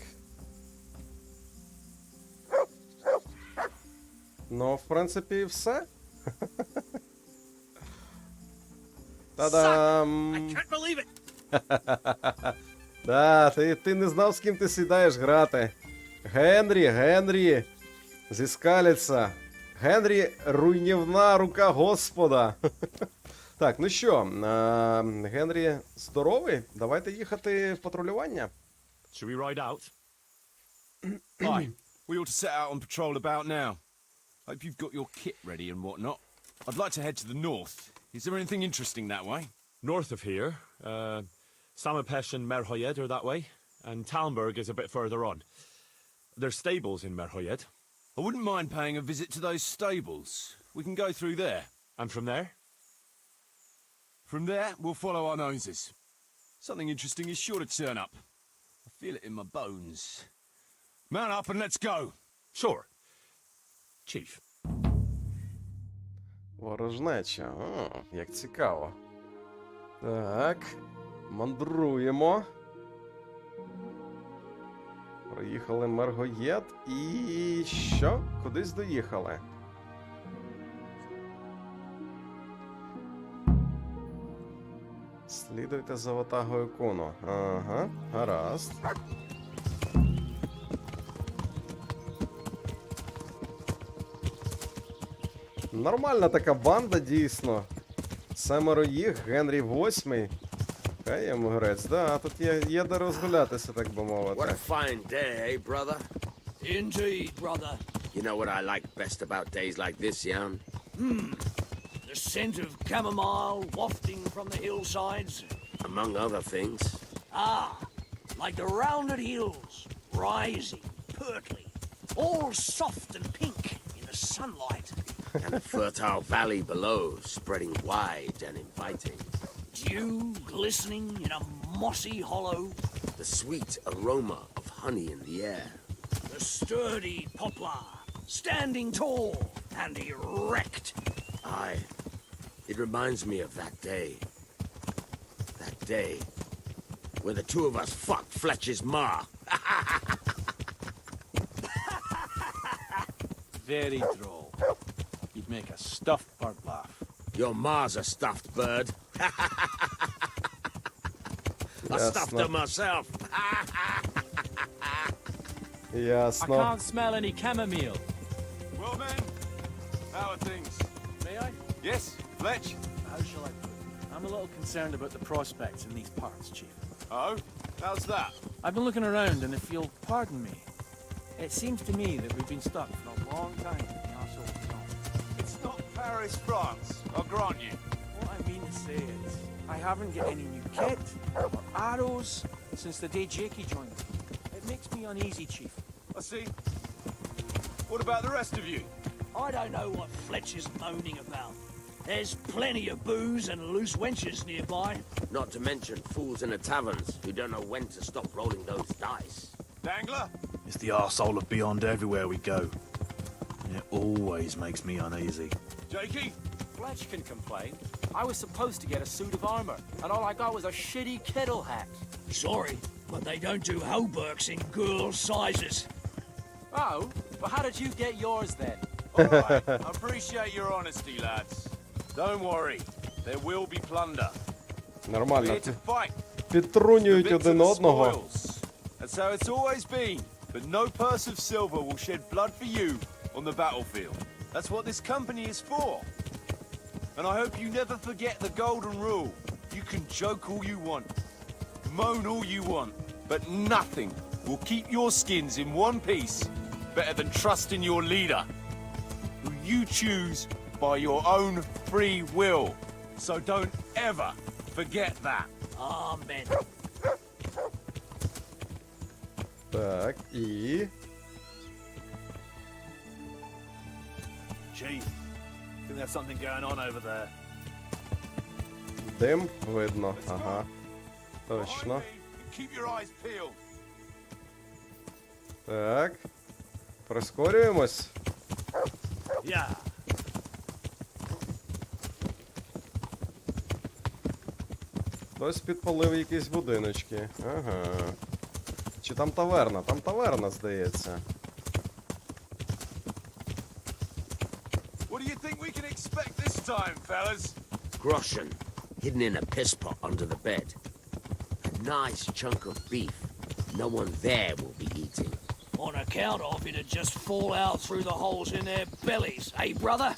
Ну, в принципі, все. Та-дам! I can't believe it. Да, ти не знав, з ким ти сідаєш грати. Генрі зі Скаліца. Генрі — руйнівна рука Господа. Так, ну що, Генрі здоровий? Давайте їхати в патрулювання. Should we ride out? Aye, we ought to set out on patrol about now. Hope you've got your kit ready and whatnot. I'd like to head to the north. Is there anything interesting that way? North of here, Samapesh and Merhoyed are that way, and Talmberg is a bit further on. There's stables in Merhoyed. I wouldn't mind paying a visit to those stables. We can go through there. And from there? From there, we'll follow our noses. Something interesting is sure to turn up. I feel it in my bones. Mount up and let's go. Sure. Chief. Ворожнеча. О, як цікаво. Так. Мандруємо. Проїхали Мергоєд і що? Кудись доїхали. Слідуйте за ватагою Куно. Ага, гаразд. Нормальна така банда, дійсно. 7 їх, Генрі 8. Хай йому грець, да, тут є де розгулятися, так би мовити. What a fine day, eh, brother? Indeed, brother. You know what I like best about days like this, Jan? The scent of chamomile wafting from the hillsides. Among other things. Ah, like the rounded hills, rising, pertly, all soft and pink in the sunlight. And a fertile valley below, spreading wide and inviting. Dew glistening in a mossy hollow. The sweet aroma of honey in the air. The sturdy poplar, standing tall and erect. Aye, it reminds me of that day. That day when the two of us fucked Fletcher's ma. Very droll. You'd make a stuffed bird laugh. Your ma's a stuffed bird. I stuffed Ясно. them myself. I Ясно. can't smell any chamomile. Well, men, how are things? May I? Yes, Fletch? How shall I put it? I'm a little concerned about the prospects in these parts, Chief. Oh, how's that? I've been looking around, and if you'll pardon me, it seems to me that we've been stuck for a long time in the arsehole of town. It's not Paris, France, I'll grant you. What I mean to say is, I haven't got any new kit or arrows since the day Jakey joined me. It makes me uneasy, Chief. I see. What about the rest of you? I don't know what Fletch is moaning about. There's plenty of booze and loose wenches nearby. Not to mention fools in the taverns who don't know when to stop rolling those dice. Dangler? It's the arsehole of beyond everywhere we go. It always makes me uneasy. Jakey? Fletch can complain. I was supposed to get a suit of armor, and all I got was a shitty kettle hat. Sorry, but they don't do hauberks in girl sizes. Oh, well how did you get yours then? All right, I appreciate your honesty, lads. Don't worry, there will be plunder. We're Нормально. here to fight. Підтрунюють The один victor одного. spoils. That's how it's always been. But no purse of silver will shed blood for you on the battlefield. That's what this company is for. And I hope you never forget the golden rule. You can joke all you want, moan all you want, but nothing will keep your skins in one piece better than trusting your leader, who you choose by your own free will. So don't ever forget that. Amen. Так, і... Chief, think there's something going on over there. Дим видно. Ага. Точно. Behind me, and keep your eyes peeled. Так. Прискорюємось. Yeah. Хтось підпалив якісь будиночки. Ага. Чи там таверна? Там таверна, здається. What do you think we can expect this time, fellas? Groschen, hidden in a piss pot under the bed. A nice chunk of beef no one there will be eating. On account of it'd just fall out through the holes in their bellies, eh, brother?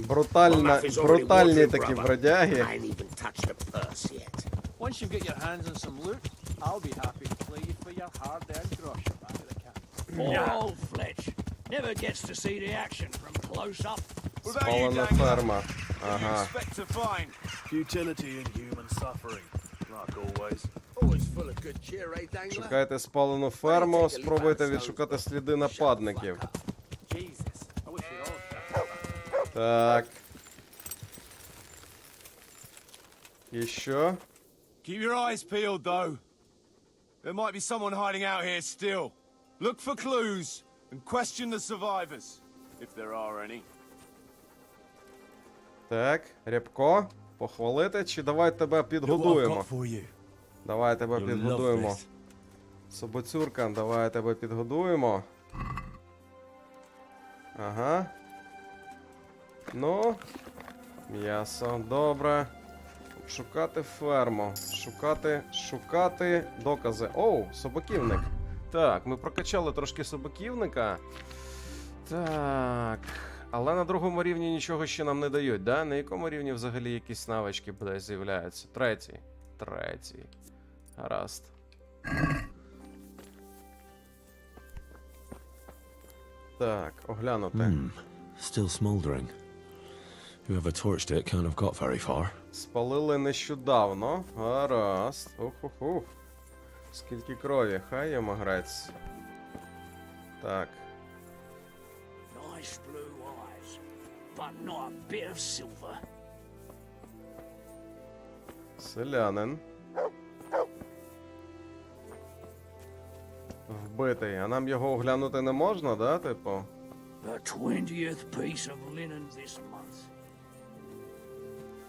Брутальні такі бродяги. I ain't even touched a purse yet. Once you get your hands on some loot, I'll be happy to play you for your hard-earned groschen back at the camp. Poor old Fletch. Never gets to see the action from close up. What about you, Спалена Dangler? ферма. What do you Ага. expect to find? Futility and human suffering, like always. Always full of good cheer, eh, Dangler? Шукайте спалену ферму, спробуйте відшукати сліди нападників. Jesus, I wish we'd all done. Так. І що? Keep your eyes peeled, though. There might be someone hiding out here still. Look for clues and question the survivors, if there are any. Так, Рябко, похвалити чи давай тебе підгодуємо? Давай тебе You'll підгодуємо. love this. Собоцюрка, давай тебе підгодуємо. Ага. Ну, м'ясо, добре. Шукати ферму. Шукати докази. Оу, собаківник. Так, ми прокачали трошки собаківника. Так. Але на другому рівні нічого ще нам не дають, да? На якому рівні взагалі якісь навички буде з'являються? Третій. Гаразд. Так, оглянути. Still smouldering. Whoever torched it can't have got very far. Спалили нещодавно. Гаразд. Ух. Скільки крові, хай йому грець. Так. Nice blue eyes, but not a bit of silver. Селянин. Вбитий. А нам його оглянути не можна, да, типу? The 20th piece of linen this month.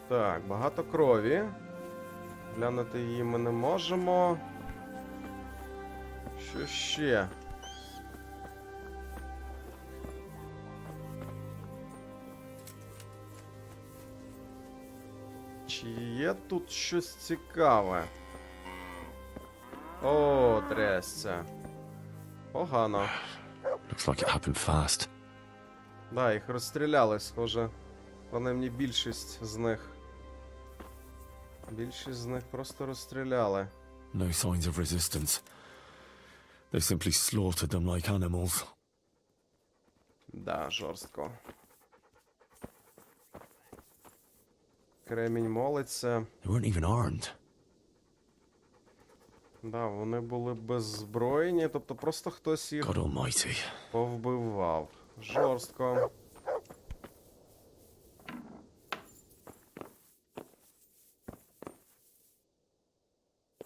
Так, багато крові. Глянути її ми не можемо. Що ще? Чи є тут щось цікаве? О, трясця. Погано. Looks like it happened fast. Да, їх розстріляли, схоже. Принаймні більшість з них. Більшість з них просто розстріляли. No signs of resistance. They simply slaughtered them like animals. Да, жорстко. Кремінь молиться. They weren't even armed. Да, вони були беззбройні, тобто просто хтось їх God almighty. повбивав. Жорстко.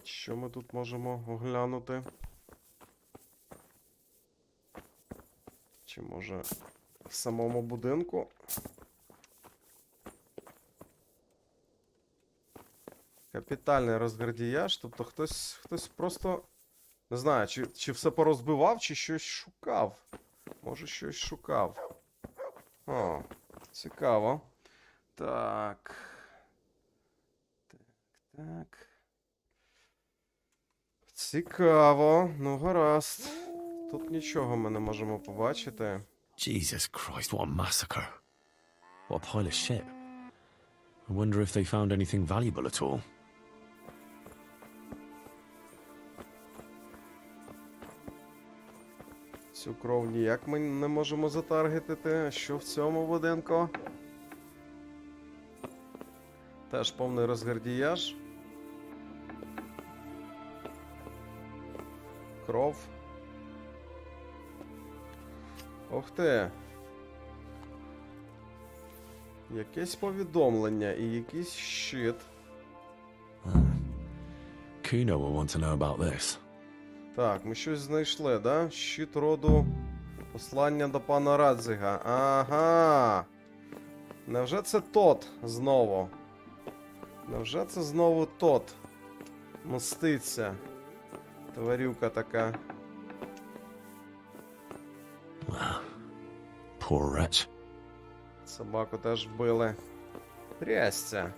Що ми тут можемо оглянути? Чи може в самому будинку? Капітальний розгардіяж, тобто хтось просто, не знаю, чи все порозбивав, чи щось шукав. Може, щось шукав. О, цікаво. Так. Так. Цікаво. Ну, гаразд. Тут нічого ми не можемо побачити. Jesus Christ, what a massacre. What a pile of shit. I wonder if they found anything valuable at all. Цю кров ніяк ми не можемо затаргетити. Що в цьому будинку? Теж повний розгардіяж. Кров. Ох ти. Якесь повідомлення і якийсь щит. Kuno will want to know about this. Так, ми щось знайшли, да? Щит роду. Послання до пана Радзіга. Ага. Невже це тот знову? Невже це знову тот? Мститься. Тварюка така. Poor wretch. Собаку теж вбили. Трясця.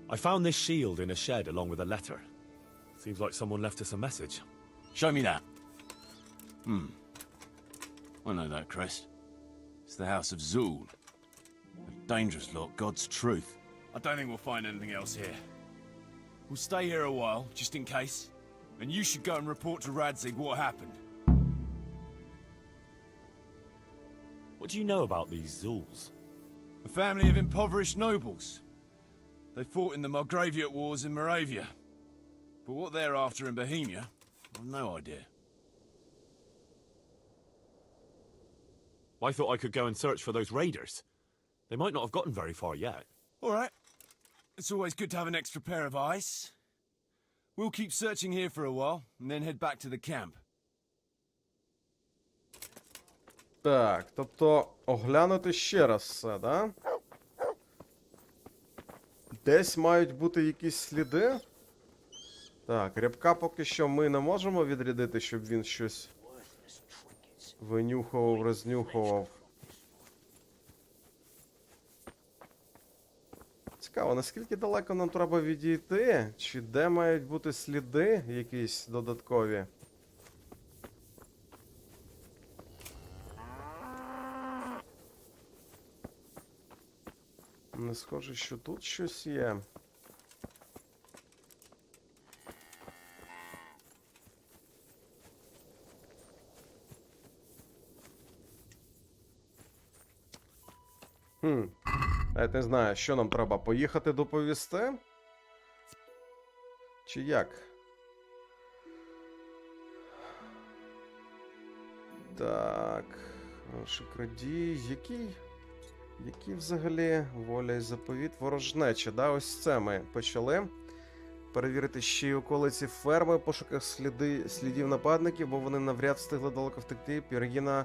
I found this shield in a shed along with a letter. Seems like someone left us a message. Show me that. I know that crest. It's the House of Zul. A dangerous lot, God's truth. I don't think we'll find anything else here. We'll stay here a while, just in case. And you should go and report to Radzig what happened. What do you know about these Zuls? A family of impoverished nobles. They fought in the Margraviate Wars in Moravia. But what they're after in Bohemia, I've no idea. I thought I could go and search for those raiders. They might not have gotten very far yet. All right. It's always good to have an extra pair of eyes. We'll keep searching here for a while, and then head back to the camp. Так, тобто оглянути ще раз все, да? Десь мають бути якісь сліди. Так, рябка поки що ми не можемо відрядити, щоб він щось винюхував, рознюхував. Цікаво, наскільки далеко нам треба відійти? Чи де мають бути сліди якісь додаткові? Не схоже, що тут щось є. Я не знаю, що нам треба, поїхати доповісти? Чи як? Так, крадій, який взагалі воля і заповіт, ворожнеча, да? Ось це ми почали. Перевірити ще й околиці ферми, пошуках слідів нападників, бо вони навряд встигли далеко втекти. Пір'їна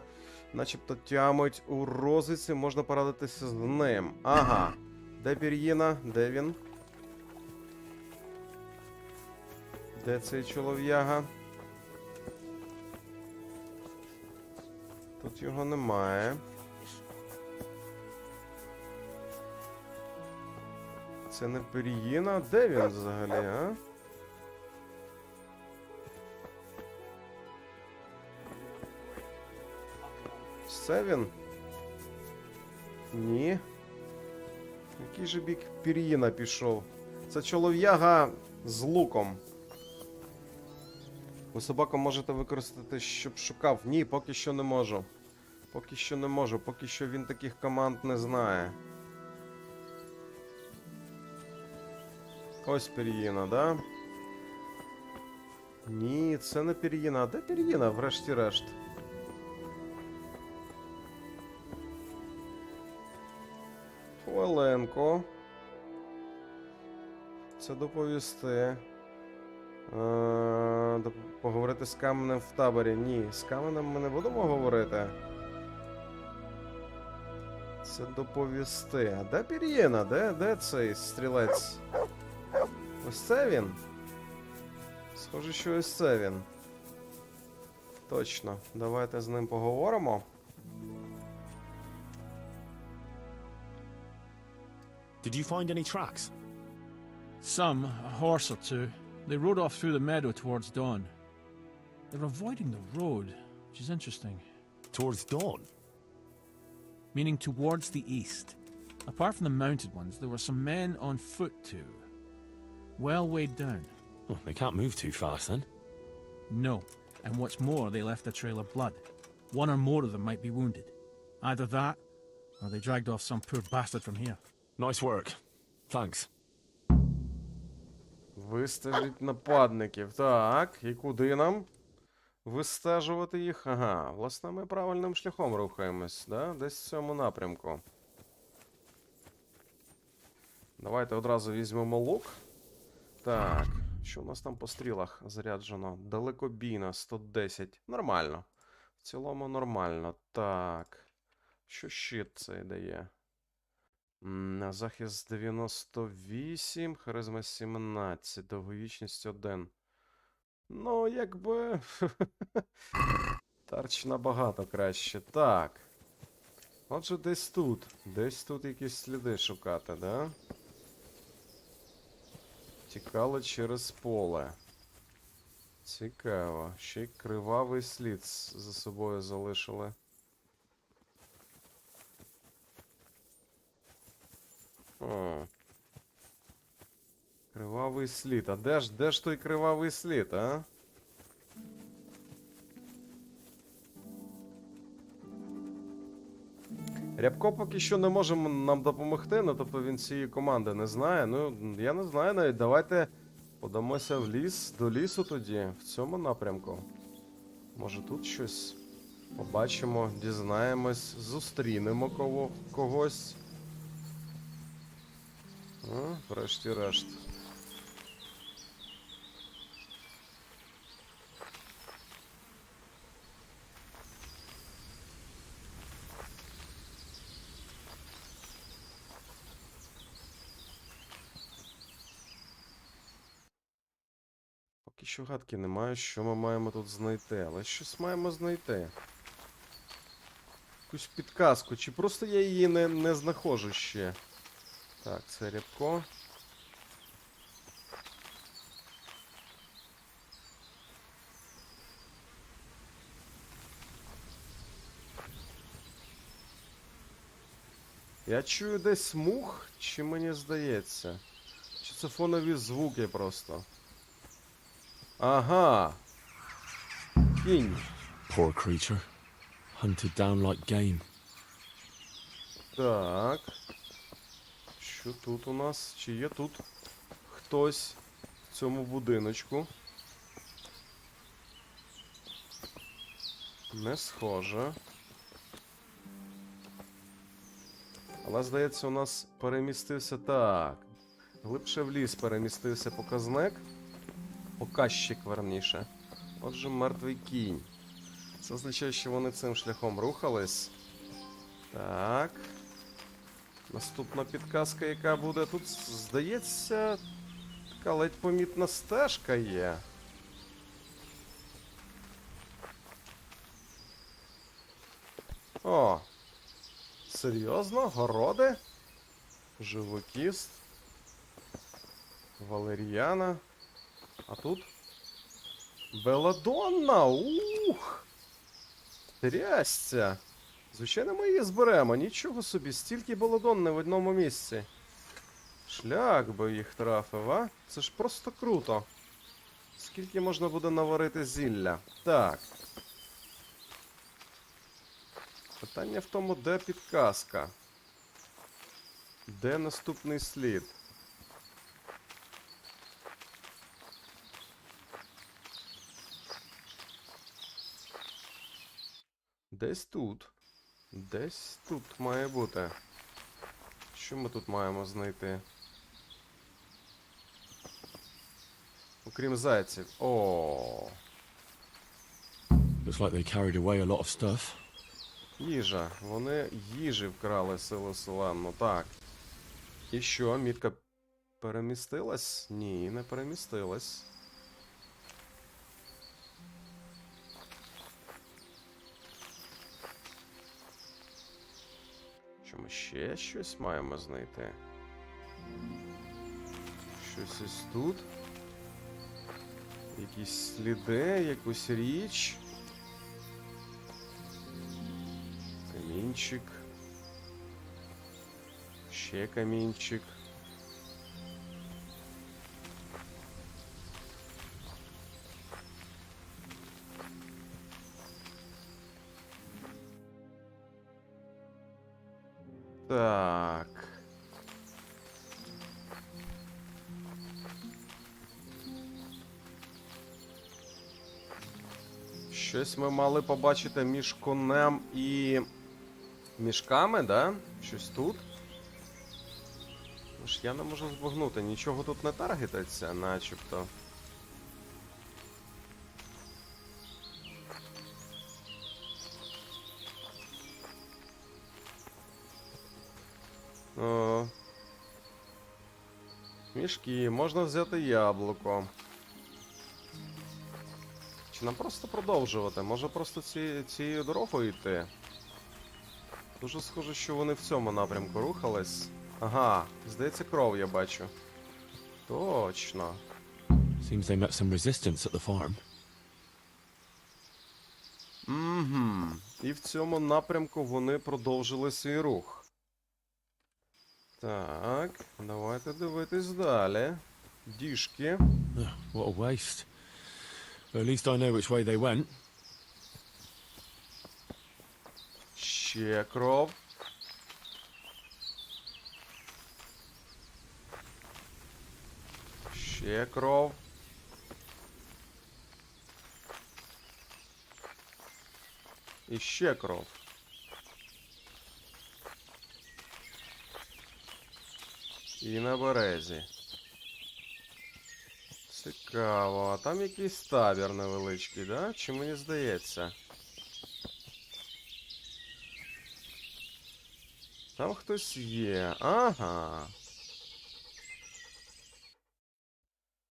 начебто тямить у розвідці, можна порадитися з ним. Ага. Де Пір'їна? Де він? Де цей чолов'яга? Тут його немає. Це не пір'їна. Де він взагалі, а? Це він? Ні. Який же бік пір'їна пішов? Це чолов'яга з луком. Ви собаку можете використати, щоб шукав. Ні, поки що не можу. Поки що не можу. Поки що він таких команд не знає. Ось пір'їна, да? Ні, це не пір'їна. А де пір'їна, врешті-решт? Хвиленко. Це доповісти. Поговорити з каменем в таборі. Ні, з каменем ми не будемо говорити. Це доповісти. А де пір'їна? Де цей стрілець? Ось це він? Схоже, що ось це він. Точно. Давайте з ним поговоримо. Did you find any tracks? Some, a horse or two. They rode off through the meadow towards dawn. They're avoiding the road, which is interesting. Towards dawn? Meaning towards the east. Apart from the mounted ones, there were some men on foot too. Well weighed down. Well, they can't move too fast then. No, and what's more, they left a trail of blood. One or more of them might be wounded. Either that, or they dragged off some poor bastard from here. Nice work. Thanks. Вистежить нападників. Так, і куди нам вистежувати їх? Ага, власне, ми правильним шляхом рухаємось, да? Десь в цьому напрямку. Давайте одразу візьмемо лук. Так, що у нас там по стрілах заряджено? Далекобійна, 110. Нормально. В цілому нормально. Так. Що щит цей дає? Захист 98, харизма 17, довговічність 1. Ну, якби... Тарч набагато краще. Так. Отже, десь тут. Десь тут якісь сліди шукати, да? Тікали через поле. Цікаво. Ще й кривавий слід за собою залишили. О. Кривавий слід. А де ж той кривавий слід, а? Рябко поки що не може нам допомогти, ну тобто він цієї команди не знає. Ну, я не знаю навіть. Давайте подамося в ліс, до лісу тоді, в цьому напрямку. Може тут щось побачимо, дізнаємось, зустрінемо когось. Врешті-решт. Поки що гадки немає, що ми маємо тут знайти, але щось маємо знайти. Якусь підказку, чи просто я її не знаходжу ще. Так, це рябко. Я чую десь мух, чи мені здається? Чи це фонові звуки просто? Ага. Кінь. Poor creature. Hunted down like game. Так. Що тут у нас? Чи є тут хтось в цьому будиночку? Не схоже. Але, здається, у нас перемістився... Так. Глибше в ліс перемістився показник. Показчик, верніше. Отже, мертвий кінь. Це означає, що вони цим шляхом рухались. Так. Наступна підказка, яка буде. Тут, здається, така ледь помітна стежка є. О! Серйозно? Городи? Живокіст. Валеріана. А тут? Беладонна! Ух! Трясця! Звичайно, ми її зберемо. Нічого собі, стільки беладонни в одному місці. Шлях би їх трафив, а? Це ж просто круто. Скільки можна буде наварити зілля? Так. Питання в тому, де підказка. Де наступний слід? Десь тут. Десь тут має бути. Що ми тут маємо знайти? Окрім зайців. О. Looks like they carried away a lot of stuff. Їжа. Вони їжі вкрали силу селенну. Так. І що, мітка перемістилась? Ні, не перемістилась. Що ми ще щось маємо знайти? Щось ось тут. Якісь сліди, якусь річ. Камінчик. Ще камінчик. Так. Щось ми мали побачити між конем і мішками, да? Щось тут? Ж я не можу збагнути, нічого тут не таргетиться, начебто. О. Мішки, можна взяти яблуко. Чи нам просто продовжувати? Може просто цією дорогою йти? Дуже схоже, що вони в цьому напрямку рухались. Ага, здається, кров я бачу. Точно. Seems they met some resistance at the farm. Угу. І в цьому напрямку вони продовжили свій рух. Так, давайте дивитись далі. Діжки. What a waste. At least I know which way they went. Ще кров. Ще кров. І ще кров. І на березі. Цікаво. А там якийсь табір невеличкий, да? Чи мені здається? Там хтось є. Ага.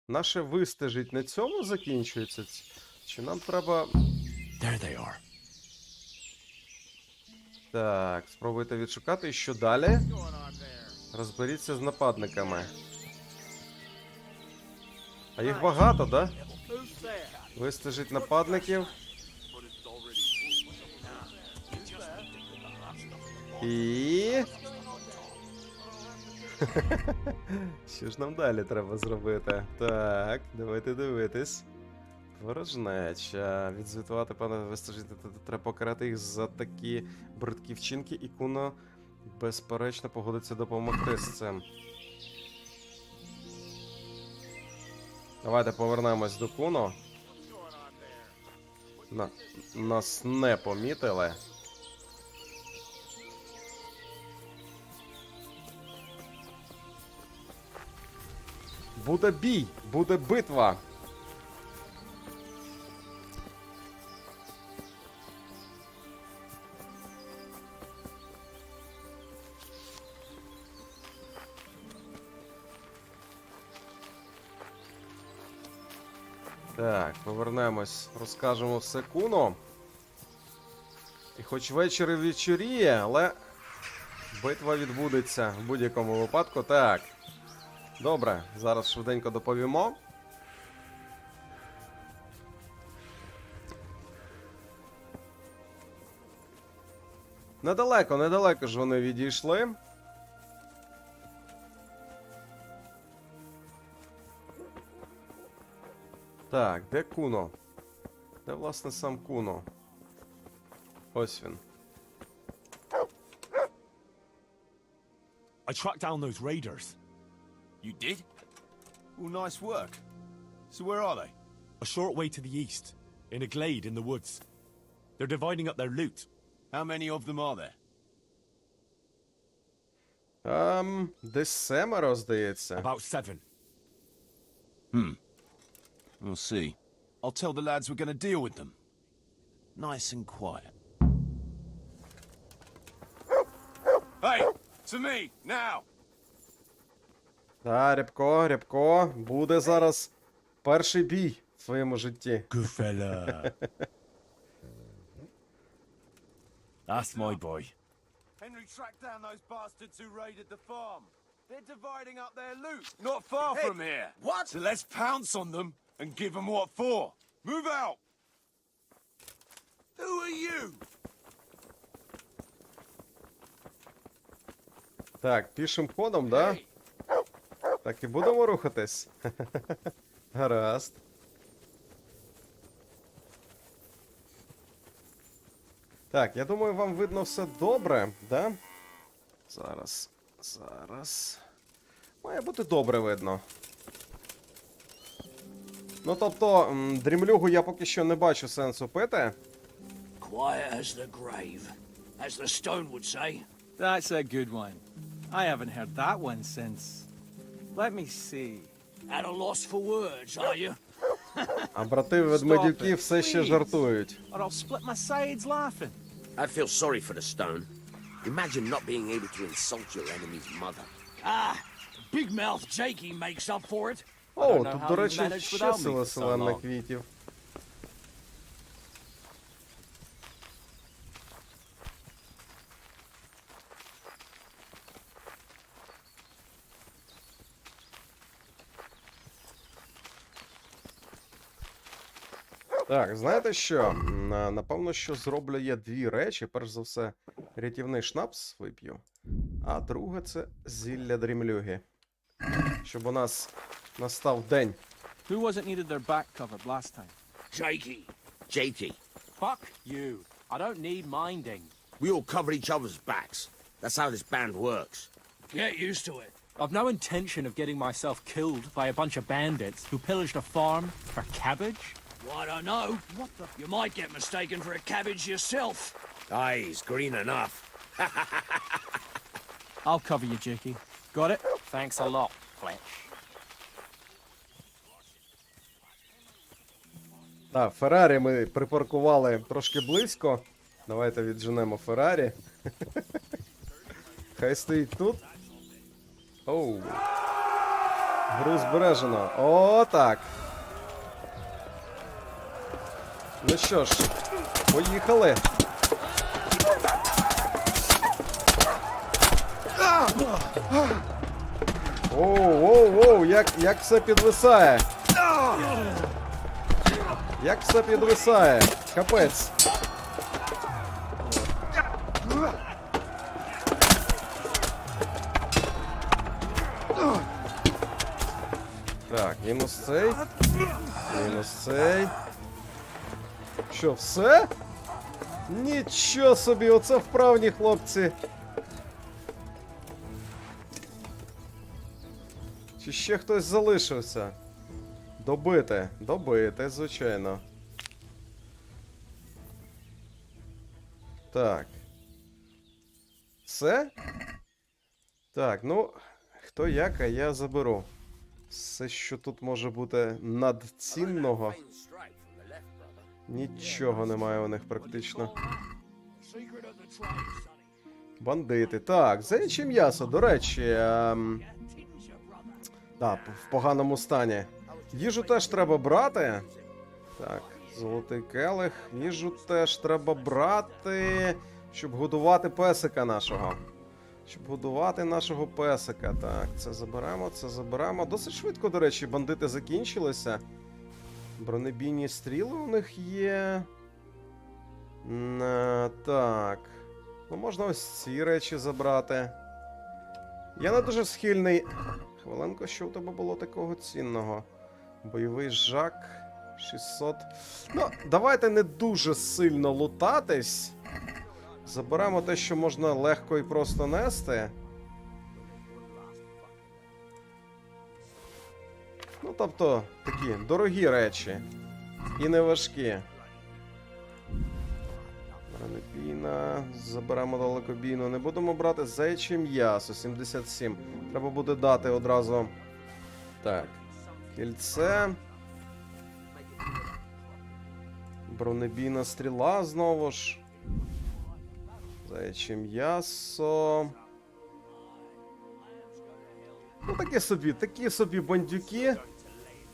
Наше вистежить на цьому закінчується? Чи нам треба... There they are. Так, спробуйте відшукати. І що далі? Розберіться з нападниками. А їх багато, да? Вистежить нападників. І... Що ж нам далі треба зробити? Так, давайте дивитись. Ворожнеча. Відзвітувати, пане, вистежити, треба покарати їх за такі бридкі вчинки, і Куно безперечно погодиться допомогти з цим. Давайте повернемось до Куно. Нас не помітили. Буде бій, буде битва. Так, повернемось, розкажемо все Куно. І хоч вечір і вечоріє, але битва відбудеться в будь-якому випадку. Так. Добре, зараз швиденько доповімо. Недалеко ж вони відійшли. Так, де Куно? Де, власне, сам Куно? Ось він. I tracked down those raiders. You did? Well, nice work. So where are they? A short way to the east, in a glade in the woods. They're dividing up their loot. How many of them are there? Десь 7, здається. About 7. We'll see. I'll tell the lads we're going to deal with them. Nice and quiet. Hey, to me, now! Так, Рябко, буде зараз перший бій в своєму житті. Good fella. That's my boy. Henry tracked down those bastards who raided the farm. They're dividing up their loot. Not far from here. What? So let's pounce on them and give them what for. Move out! Who are you? Так, пішим ходом, да? Так і будемо рухатись. Гаразд. Так, я думаю, вам видно все добре, да? Зараз. Має бути добре видно. Ну, тобто, дрімлюгу я поки що не бачу сенсу пити. Quiet as the grave, as the stone would say. That's a good one. I haven't heard that one since... Let me see. At a loss for words, are you? А брати ведмедюки все ще жартують. Or I'll split my sides laughing. I feel sorry for the stone. Imagine not being able to insult your enemy's mother. Ah, big mouth Jakey makes up for it. О, тут, до речі, ще селена квітів. Так, знаєте що? Напевно, що зроблю я 2 речі. Перш за все, рятівний шнапс вип'ю. А друге це зілля дрімлюги. Щоб у нас настав день. Who wasn't needed their back covered last time? Jakey. Jakey, Fuck you. I don't need minding. we all cover each other's backs. That's how this band works. Get used to it. I've no intention of getting myself killed by a bunch of bandits who pillaged a farm for cabbage. Well, I don't know. What the? You might get mistaken for a cabbage yourself. Aye, he's green enough. I'll cover you, Jakey. Got it? Thanks a lot, Fletch. Так, Феррарі ми припаркували трошки близько. Давайте відженемо Феррарі. Хай стоїть тут. Оу. Гру збережено. О, так. Ну що ж, поїхали. Оу, як все підвисає. Як все підвисає. Капець. Так, мінус цей. Мінус цей. Що, все? Нічого собі, оце вправні хлопці. Чи ще хтось залишився? Добити, звичайно. Так. Все? Так, ну, хто як, а я заберу. Все, що тут може бути надцінного. Нічого немає у них практично. Бандити. Так, заяче м'ясо, до речі. Так, в поганому стані. Їжу теж треба брати. Так, Золотий келих. Їжу теж треба брати, щоб годувати песика нашого. Щоб годувати нашого песика. Так, це заберемо, це заберемо. Досить швидко, до речі, бандити закінчилися. Бронебійні стріли у них є. Так. Ну, можна ось ці речі забрати. Я не дуже схильний. Хвилинку, що у тебе було такого цінного? Бойовий жак. 600. Ну, давайте не дуже сильно лутатись. Заберемо те, що можна легко і просто нести. Ну, тобто, такі дорогі речі. І не важкі. Бронепійна. Заберемо далекобійну. Не будемо брати заяче м'ясо. 77. Треба буде дати одразу. Так. Кільце. Бронебійна стріла знову ж. Заяче м'ясо. Ну, такі собі бандюки.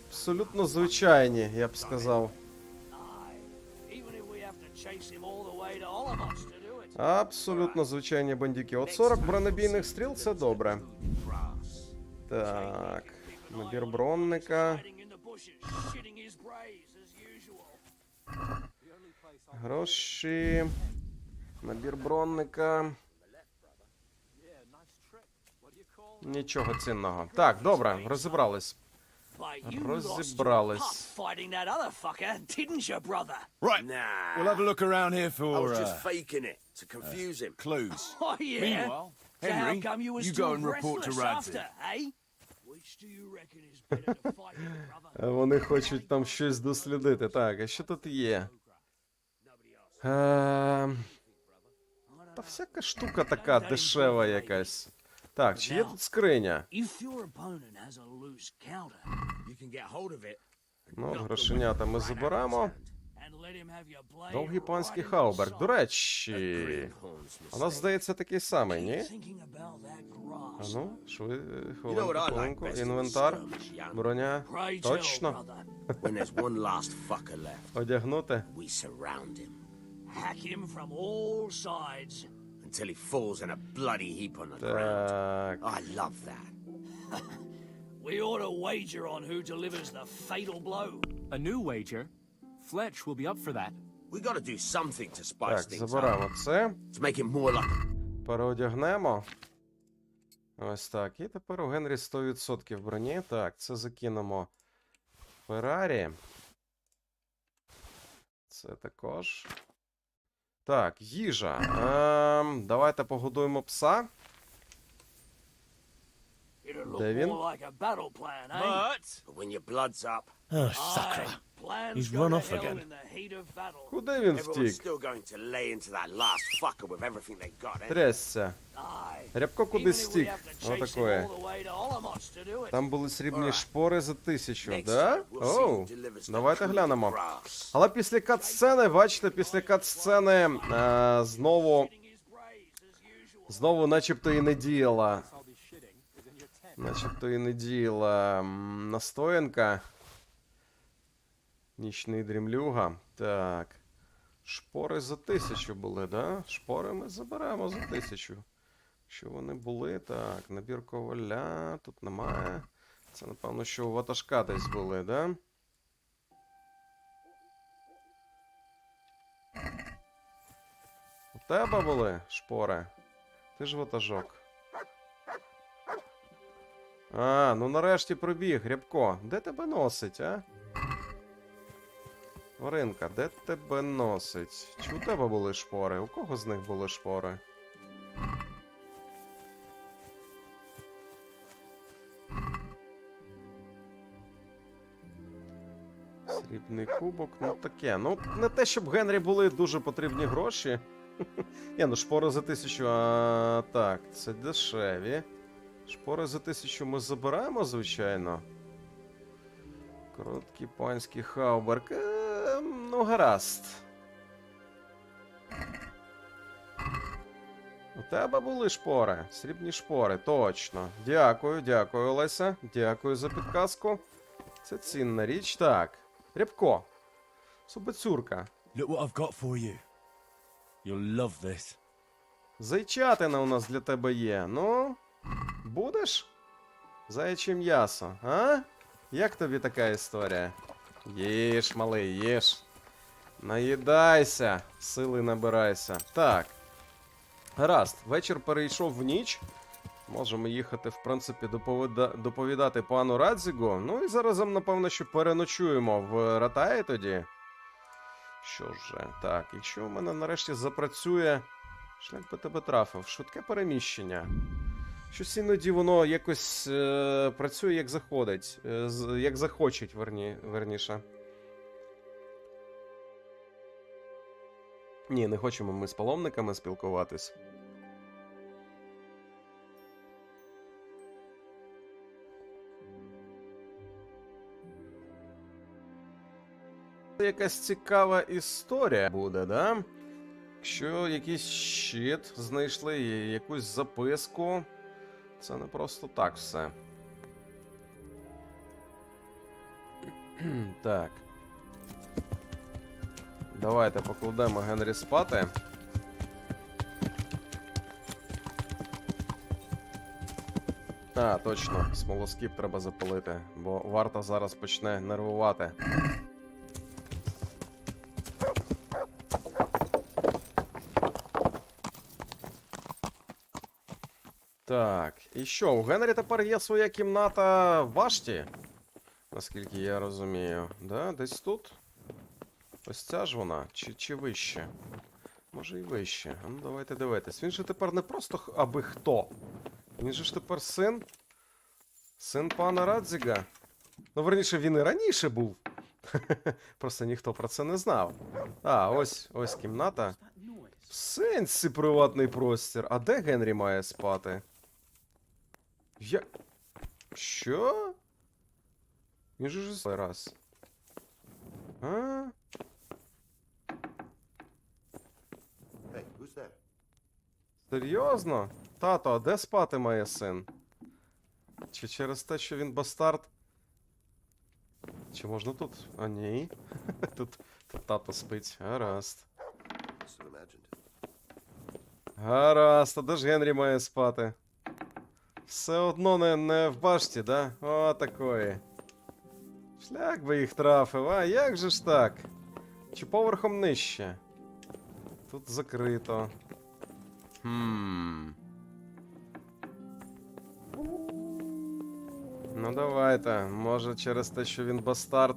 Абсолютно звичайні, я б сказав. Абсолютно звичайні бандюки. От 40 бронебійних стріл — це добре. Так. Набір бронника. Гроші. Набір бронника. Нічого цінного. Так, добре, розібрались. Розібрались. Right. We'll have a look around here for. I was just faking it to confuse him. Clues. Oh, yeah. Meanwhile, So how Henry, come you were you still go and report to restless Radzi. after, eh? Which do you reckon is better to fight with, brother? Вони хочуть там щось дослідити. Так, а що тут є? Та всяка штука така дешева якась. Так, чи є тут скриня? If your opponent has a loose counter, You can get hold of it. Ну, грошенята ми заберемо. and let him have your blade Довгий панський right in хауберг. the До side. речі, у нас, здається, такий самий, ні? Thinking about that А grass. ну, You know what I like хвилинку. best in Інвентар, skirmish, young? броня. Pray tell, Точно. brother. When there's one last fucker left, Одягнути. we surround him Hack him from all sides. until he falls in a bloody heap on the ground. Так. I love that. We ought to wager on who delivers the fatal blow. A new wager? Fletch will be up for that. We got to do something to spice Так, things забираємо up. це. To make him more like. Переодягнемо. Ось так. І тепер у Генрі 100% броні. Так, це закинемо Феррарі. Це також. Так, їжа. Давайте погодуємо пса. It'll look Devin? more like a battle plan, eh? But when your blood's up, Oh, Aye, sucker. plans He's go run to off hell again. in the heat of battle. Куди він everyone's втік? still going to lay into that last fucker with everything they got, eh? Трясся. Aye. Рябко Even кудись if we втік. have to chase him Отакое. all the way to Olomouc to do it. Там були срібні Alright. шпори за 1000, Next да? we'll see who Оу, delivers the давайте true глянемо. grass. Але після кат-сцени, бачите, після кат-сцени знову начебто і не діяла. Начебто і не діяла настоянка. Нічний дрімлюга. Так. Шпори за 1000 були, да? Шпори ми заберемо за 1000. Що вони були? Так, набір коваля. Тут немає. Це, напевно, що у ватажка десь були, да? У тебе були шпори? Ти ж ватажок. А, ну нарешті пробіг, Рябко. Де тебе носить, а? Варинка, де тебе носить? Чи у тебе були шпори? У кого з них були шпори? Срібний кубок, ну таке. Ну, не те, щоб Генрі були дуже потрібні гроші. Ні, ну шпори за 1000, а так, це дешеві. Шпори за 1000 ми забираємо, звичайно. Короткий панський хауберг. Ну, гаразд. У тебе були шпори? Срібні шпори, точно. Дякую, дякую, Олеся. Дякую за підказку. Це цінна річ. Так, Рябко. Собацюрка. Look what I've got for you. You'll love this. Зайчатина у нас для тебе є. Ну, будеш? Заяче м'ясо, а? Як тобі така історія? Їж, малий, їж. Наїдайся, сили набирайся. Так. Гаразд, вечір перейшов в ніч. Можемо їхати, в принципі, доповідати пану Радзігу. Ну і заразом, напевно, що переночуємо в Ратаї тоді. Що ж, так, якщо у мене нарешті запрацює... Шлях би тебе трафив. Швидке переміщення. Щось іноді воно якось працює як заходить. Як захочуть, верніше. Ні, не хочемо ми з паломниками спілкуватись. Це якась цікава історія буде, да? Якщо якийсь щит знайшли, якусь записку, це не просто так все. Так. Давайте покладемо Генрі спати. А, точно, смолоскип треба запалити, бо варта зараз почне нервувати. Так, і що, у Генрі тепер є своя кімната в Вашті? Наскільки я розумію. Да, десь тут? Ось ця ж вона? Чи вище? Може і вище. Ну, давайте дивитись. Він же тепер не просто аби хто. Він же ж тепер син. Син пана Радзіга. Ну, верніше, він і раніше був. Просто ніхто про це не знав. А, ось кімната. В сенсі приватний простір. А де Генрі має спати? Що? Він же ж раз. А? Hey, who's there? Серйозно? Тато, а де спати має син? Чи через те, що він бастард? Чи можна тут? А ні. Тут тато спить. Гаразд. Гаразд, а де ж Генрі має спати? Все одно не в башті, да? О, такої. Шлях би їх трафив, а як же ж так? Чи поверхом нижче? Тут закрито. Ну давайте, може через те, що він бастард.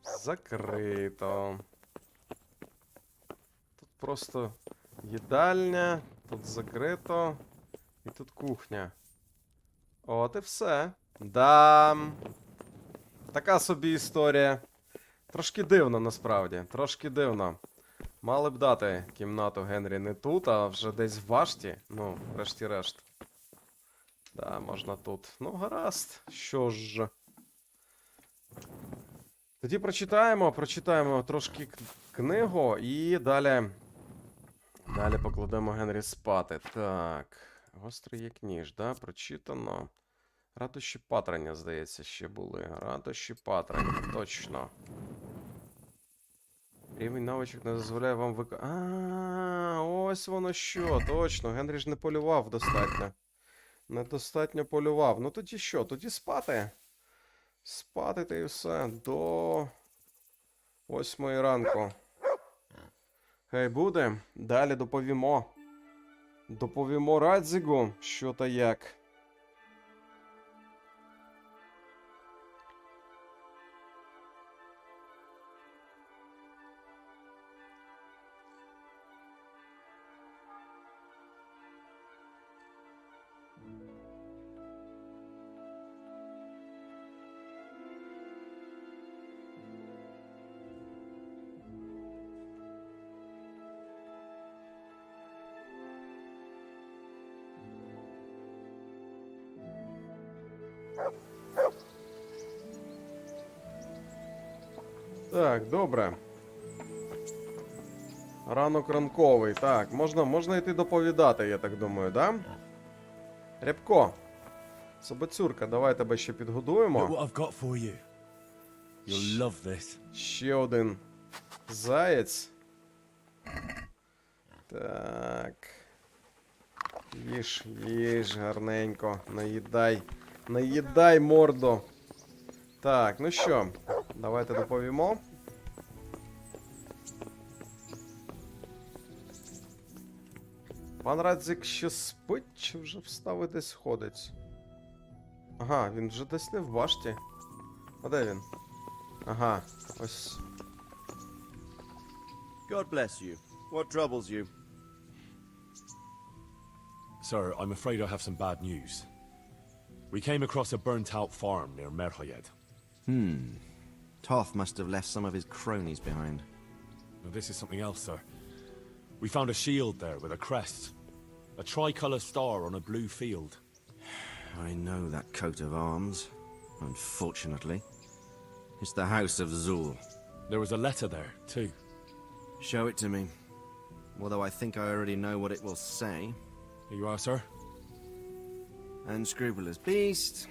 Закрито. Тут просто їдальня, тут закрито. І тут кухня. От і все. Дам. Така собі історія. Трошки дивно, насправді. Трошки дивно. Мали б дати кімнату Генрі не тут, а вже десь в Вашті. Ну, врешті-решт. Да, можна тут. Ну, гаразд. Що ж. Тоді прочитаємо трошки книгу і далі покладемо Генрі спати. Так. Гострий як ніж, да? Прочитано. Ратощі патрання, здається, ще були. Ратощі патрання, точно. Рівень навичок не дозволяє вам ось воно що, точно. Генрі ж не полював достатньо. Недостатньо полював. Ну тоді що? Тоді спати. Спати та й все. До 8 ранку. Хай буде. Далі доповімо. Доповімо Радзігу, що та як. Так, добре. Ранок ранковий. Так, можна йти доповідати, я так думаю, да? Рябко. Собацюрка, давай тебе ще підгодуємо. Look what I've got for you. You'll love this. Ще один заєць. Так. Їж, їж, гарненько. Наїдай. Наїдай, мордо. Так, ну що, давайте доповімо. Пан Радзік ще спить, чи вже встав і десь ходить? Ага, він вже десь не в башті. А де він? Ага, ось. God bless you. What troubles you? Sir, I'm afraid I have some bad news. We came across a burnt-out farm near Merhoyed. Toth must have left some of his cronies behind. Now, this is something else, sir. We found a shield there with a crest. A tricolour star on a blue field. I know that coat of arms, unfortunately. It's the House of Zul. There was a letter there, too. Show it to me. Although I think I already know what it will say. Here you are, sir. Unscrupulous beast.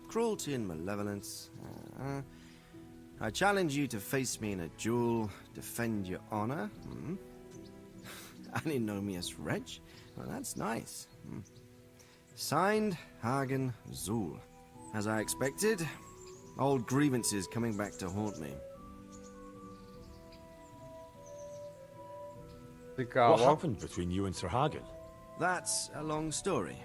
Cruelty and malevolence. I challenge you to face me in a duel, defend your honor. Antinomious wretch. Well, that's nice. Signed, Hagen Zul. As I expected, old grievances coming back to haunt me. What happened between you and Sir Hagen? That's a long story.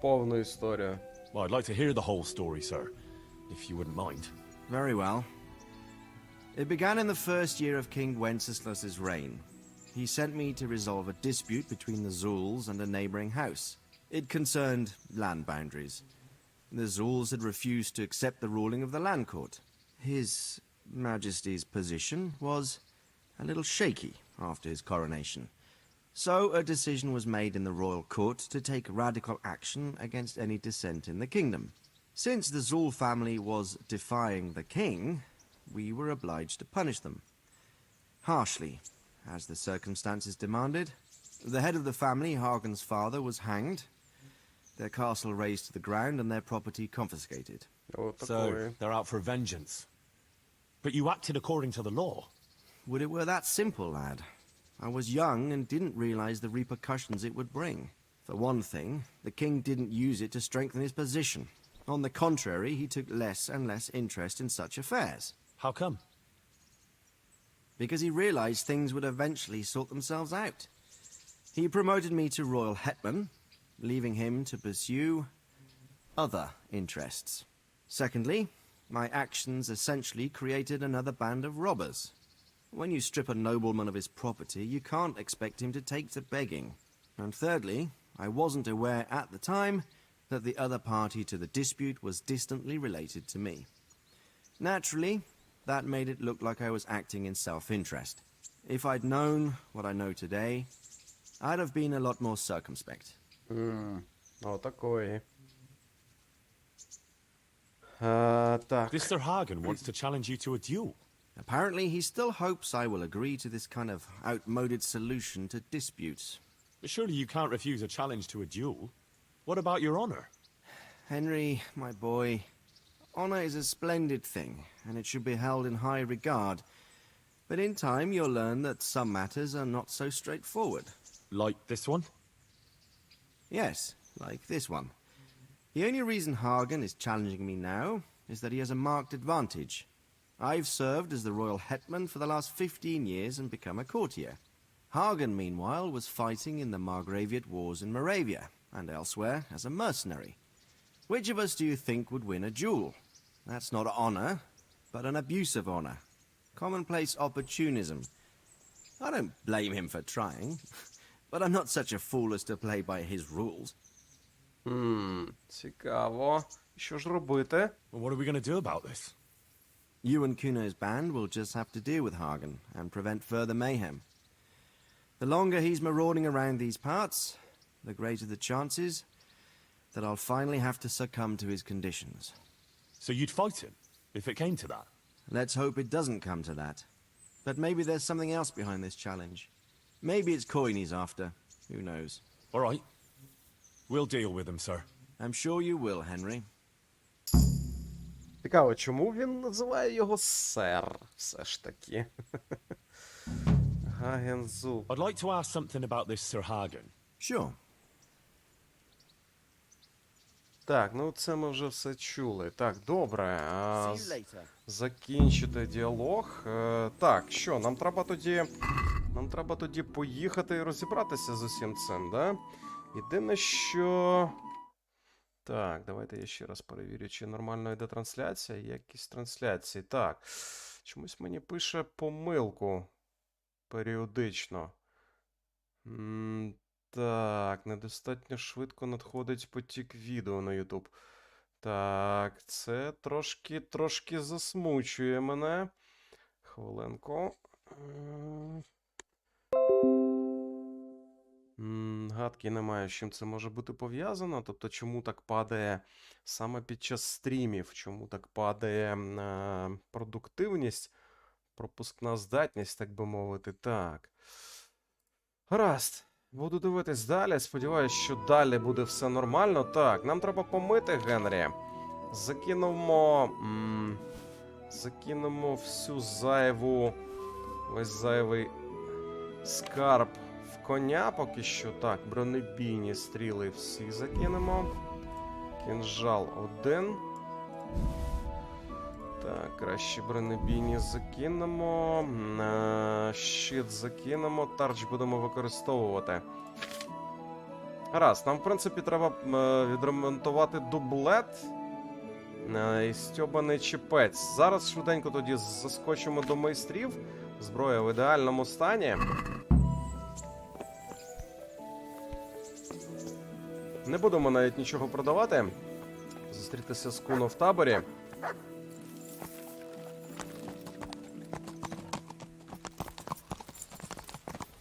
Повну історію. Well, I'd like to hear the whole story, sir, if you wouldn't mind. Very well. It began in the first year of King Wenceslas's reign. He sent me to resolve a dispute between the Zuls and a neighboring house. It concerned land boundaries. The Zuls had refused to accept the ruling of the land court. His Majesty's position was a little shaky after his coronation. So a decision was made in the royal court to take radical action against any dissent in the kingdom. Since the Zul family was defying the king, we were obliged to punish them. Harshly, as the circumstances demanded. The head of the family, Hagen's father, was hanged, their castle razed to the ground and their property confiscated. So, they're out for vengeance. But you acted according to the law. Would it were that simple, lad. I was young and didn't realize the repercussions it would bring. For one thing, the king didn't use it to strengthen his position. On the contrary, he took less and less interest in such affairs. How come? Because he realized things would eventually sort themselves out. He promoted me to royal hetman, leaving him to pursue other interests. Secondly, my actions essentially created another band of robbers. When you strip a nobleman of his property, you can't expect him to take to begging. And thirdly, I wasn't aware at the time that the other party to the dispute was distantly related to me. Naturally, that made it look like I was acting in self-interest. If I'd known what I know today, I'd have been a lot more circumspect. Отакої. Так. This Sir Hagen wants to challenge you to a duel. Apparently, he still hopes I will agree to this kind of outmoded solution to disputes. But surely you can't refuse a challenge to a duel. What about your honor? Henry, my boy, honor is a splendid thing, and it should be held in high regard. But in time, you'll learn that some matters are not so straightforward. Like this one? Yes, like this one. The only reason Hagen is challenging me now is that he has a marked advantage. I've served as the royal hetman for the last 15 years and become a courtier. Hagen, meanwhile, was fighting in the Margraviate Wars in Moravia and elsewhere as a mercenary. Which of us do you think would win a duel? That's not honor, but an abuse of honor. Commonplace opportunism. I don't blame him for trying, but I'm not such a fool as to play by his rules. Цікаво. Що ж робити? Well, what are we going to do about this? You and Kuno's band will just have to deal with Hagen and prevent further mayhem. The longer he's marauding around these parts, the greater the chances that I'll finally have to succumb to his conditions. So you'd fight him, if it came to that? Let's hope it doesn't come to that. But maybe there's something else behind this challenge. Maybe it's coin he's after. Who knows? All right. We'll deal with them, sir. I'm sure you will, Henry. Цікаво, чому він називає його сер, все ж таки. Гагензу. I'd like to ask something about this Sir Hagen. Sure. Так, ну це ми вже все чули. Так, добре. See you later. Закінчити діалог. Так, що, нам треба тоді поїхати і розібратися з усім цим, да? Єдине, що... Так, давайте я ще раз перевірю, чи нормально йде трансляція. Є якісь трансляції. Так, чомусь мені пише помилку періодично. Так, недостатньо швидко надходить потік відео на YouTube. Так, це трошки засмучує мене. Хвилинку. Гадки немає, з чим це може бути пов'язано. Тобто, чому так падає саме під час стрімів, чому так падає продуктивність, пропускна здатність, так би мовити. Так. Гаразд. Буду дивитись далі. Сподіваюсь, що далі буде все нормально. Так, нам треба помити Генрі. Закинемо весь зайвий скарб в коня поки що. Так, бронебійні стріли всі закинемо. Кінжал 1. Так, краще бронебійні закинемо. Щит закинемо. Тарч будемо використовувати. Раз, нам, в принципі, треба відремонтувати дублет і стьобаний чіпець. Зараз швиденько тоді заскочимо до майстрів. Зброя в ідеальному стані. Не будемо навіть нічого продавати. Зустрітися з Куно в таборі.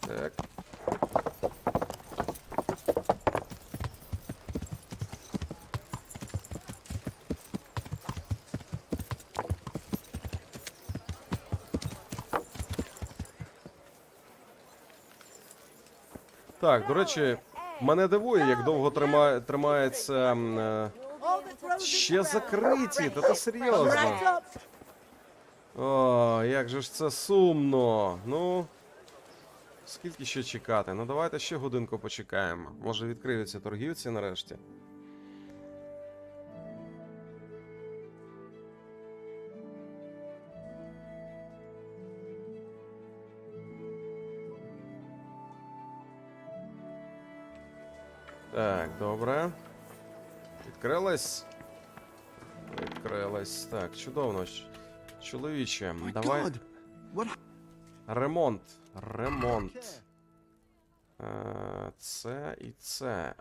Так. Так, до речі, мене дивує, як довго тримається... Ще закриті, та це серйозно. О, як же ж це сумно. Ну, скільки ще чекати? Ну, давайте ще годинку почекаємо. Може відкриються торгівці нарешті. Так, добре. Відкрилась? Відкрилась. Так, чудово. Чоловіче, давай. Ремонт. Це і це.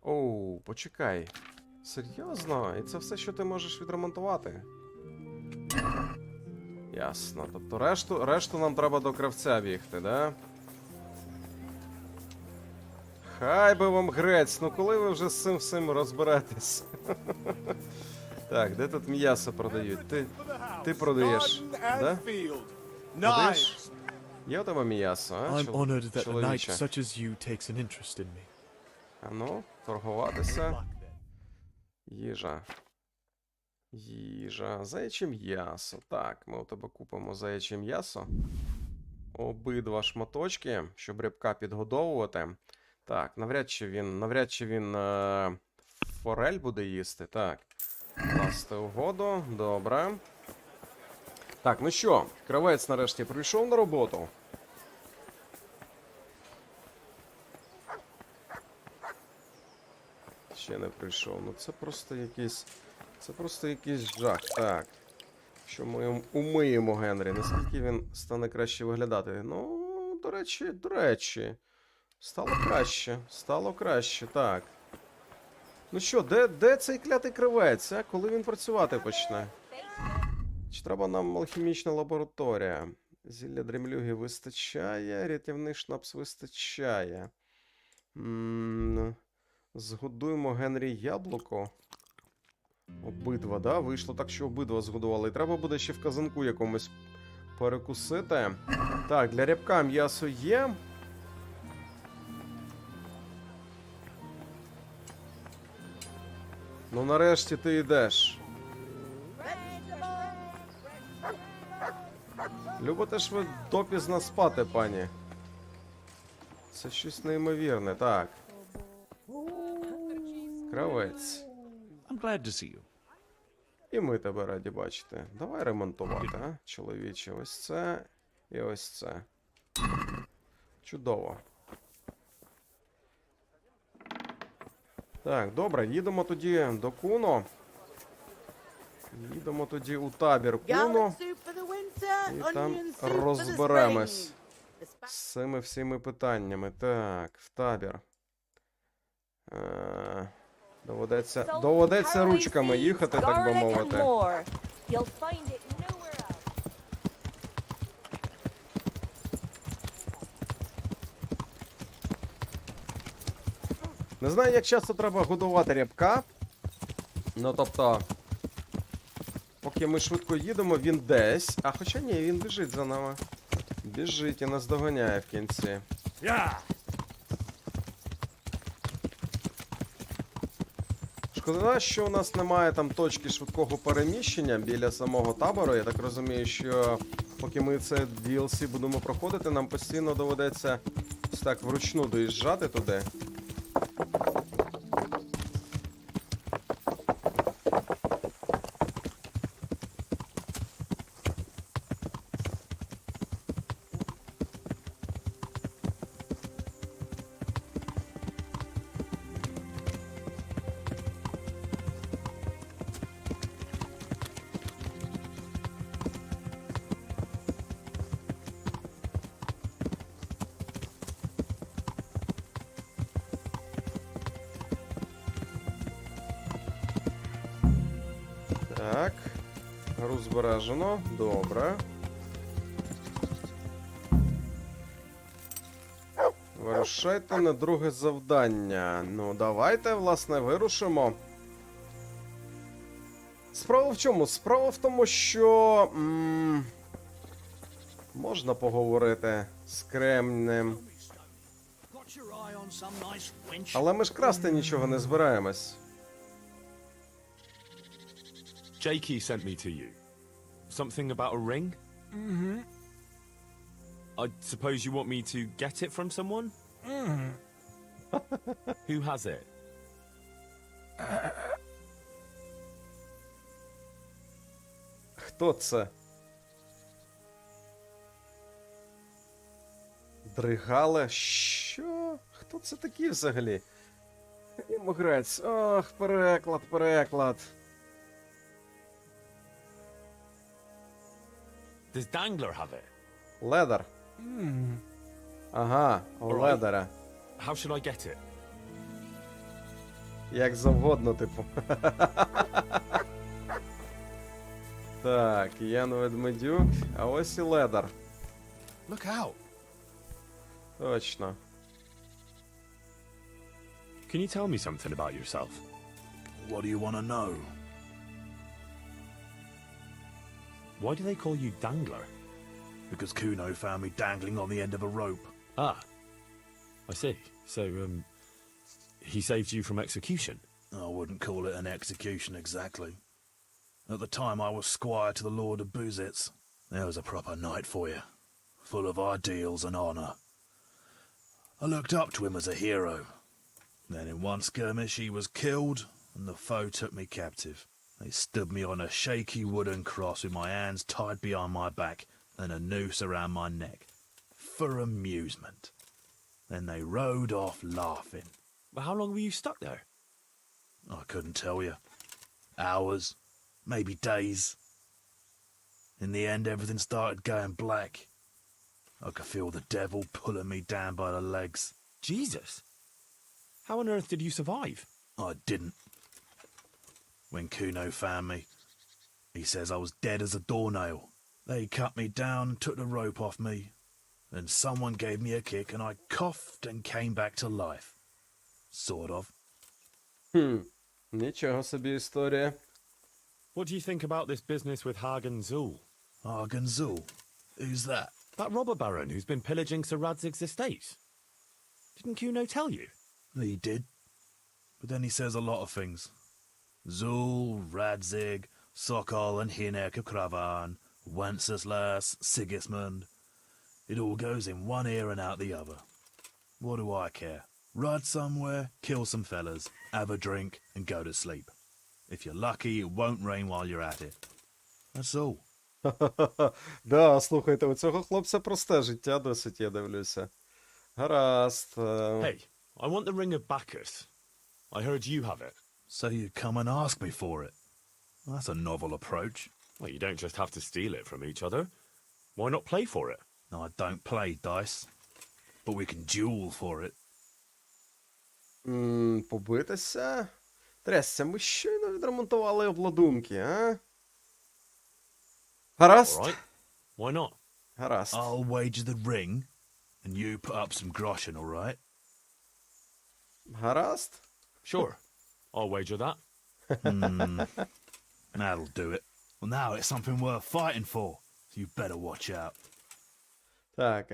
Оу, почекай. Серйозно? І це все, що ти можеш відремонтувати? Ясно. Тобто решту нам треба до кравця бігти, да? Хай би вам грець, ну коли ви вже з цим всім розберетесь? Так, де тут м'ясо продають? Ти продаєш, да? Продаєш? Є у тебе м'ясо, а? Чоловіче. А ну, торгуватися. Їжа. Заяче м'ясо. Так, ми у тебе купимо заяче м'ясо. Обидва шматочки, щоб рибка підгодовувати. Так, навряд чи він форель буде їсти. Так. Класти угоду. Добре. Так, ну що, кравець нарешті прийшов на роботу. Ще не прийшов. Ну це просто якийсь жах. Так. Що ми умиємо Генрі, наскільки він стане краще виглядати? Ну, до речі. Стало краще, так. Ну що, де цей клятий кравець, а? Коли він працювати почне? Чи треба нам алхімічна лабораторія? Зілля дрімлюги вистачає, рятівний шнапс вистачає. Згодуємо Генрі яблуко. Обидва, да? Вийшло так, що обидва згодували. І треба буде ще в казанку якомусь перекусити. Так, для рябка м'ясо є. Ну нарешті ти йдеш. Любите ж ви допізно спати, пані. Це щось неймовірне, так. Кравець. I'm glad to see you. І ми тебе раді бачити. Давай ремонтувати, а, чоловіче. Ось це і ось це. Чудово. Так, добре, їдемо тоді до Куно. Їдемо тоді у табір Куно. І там розберемось з цими всіми питаннями. Так, в табір. Доведеться ручками їхати, так би мовити. Не знаю, як часто треба годувати рябка. Ну, тобто, поки ми швидко їдемо, він десь. А хоча ні, він біжить за нами. Біжить і нас доганяє в кінці. Шкода, що у нас немає там точки швидкого переміщення біля самого табору. Я так розумію, що поки ми це DLC будемо проходити, нам постійно доведеться ось так вручну доїжджати туди. Так, гру збережено, добре. Вирушайте на друге завдання. Ну, давайте, власне, вирушимо. Справа в чому? Справа в тому, що... можна поговорити з Кремнем. Але ми ж красти нічого не збираємось. Jakey sent me to you. Something about a ring? Mm-hmm. I suppose you want me to get it from someone? Mm-hmm. Who has it? Хто це? Дригале? Що? Хто це такий взагалі? Йому грець. Ох, переклад. Does Dangler have it? Ледар. Ага, у ледера. How should I get it? Як завгодно, типу. Так, Ян Ведмедюк, а ось і ледар. Look out. Точно. Can you tell me something about yourself? What do you want to know? Why do they call you Dangler? Because Kuno found me dangling on the end of a rope. Ah, I see. So, he saved you from execution? I wouldn't call it an execution exactly. At the time I was squire to the Lord of Buzitz. There was a proper knight for you, full of ideals and honour. I looked up to him as a hero. Then in one skirmish he was killed, and the foe took me captive. They stood me on a shaky wooden cross with my hands tied behind my back and a noose around my neck. For amusement. Then they rode off laughing. But how long were you stuck there? I couldn't tell you. Hours, maybe days. In the end, everything started going black. I could feel the devil pulling me down by the legs. Jesus! How on earth did you survive? I didn't. When Kuno found me, he says I was dead as a doornail. They cut me down, took the rope off me, then someone gave me a kick and I coughed and came back to life. Sort of. Нічого собі історія. What do you think about this business with Hagen Zul? Hagen Zul? Who's that? That robber baron who's been pillaging Sir Radzig's estates. Didn't Kuno tell you? He did. But then he says a lot of things. Zul, Radzig, Sokol and Hinek of Kravan, Wenceslas, Sigismund. It all goes in one ear and out the other. What do I care? Ride somewhere, kill some fellas, have a drink, and go to sleep. If you're lucky, it won't rain while you're at it. That's all. Да, слухайте, у цього хлопця просте життя досить, я дивлюся. Гаразд. Hey, I want the ring of Bacchus. I heard you have it. So you come and ask me for it. That's a novel approach. Well, you don't just have to steal it from each other. Why not play for it? No, I don't play dice. But we can duel for it. Побитися? Трясся, ми щойно відремонтували обладунки, а? Гаразд? All right. Why not? Гаразд. I'll wager the ring, and you put up some groschen, all right? Гаразд? Sure. I'll wager that. That'll do it. Well, now it's something worth fighting for. So you better watch out. Так,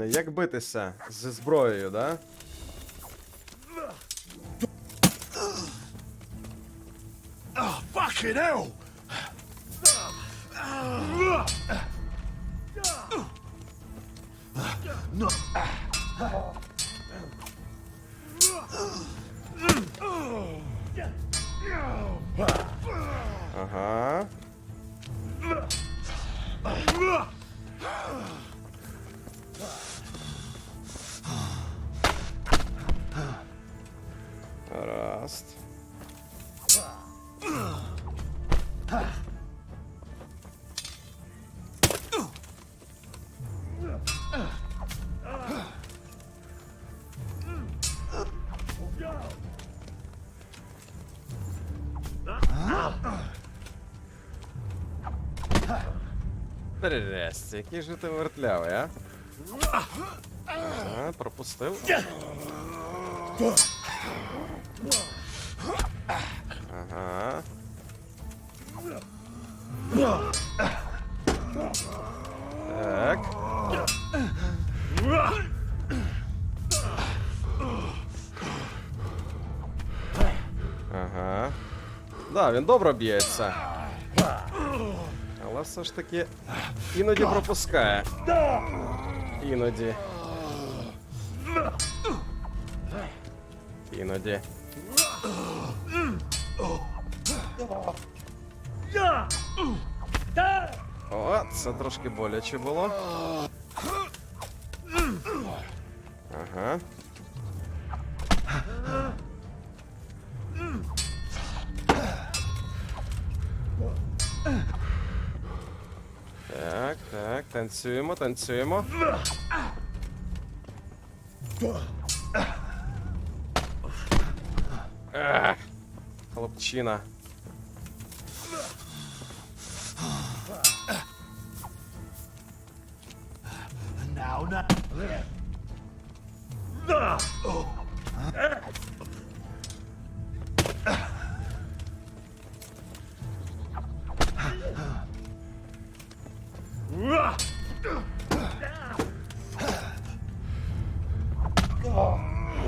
як битися? Зі зброєю, да? Oh, fucking hell! No. Ага. Гаразд. Трясся, який же ти вертлявий, а? Ага, пропустив. Ага. Так. Ага. Да, він добре б'ється. Але все ж таки іноді пропускає. Іноді. Іноді. О, це трошки боляче було. Ага. Так, так, танцюємо, танцюємо. Хлопчина.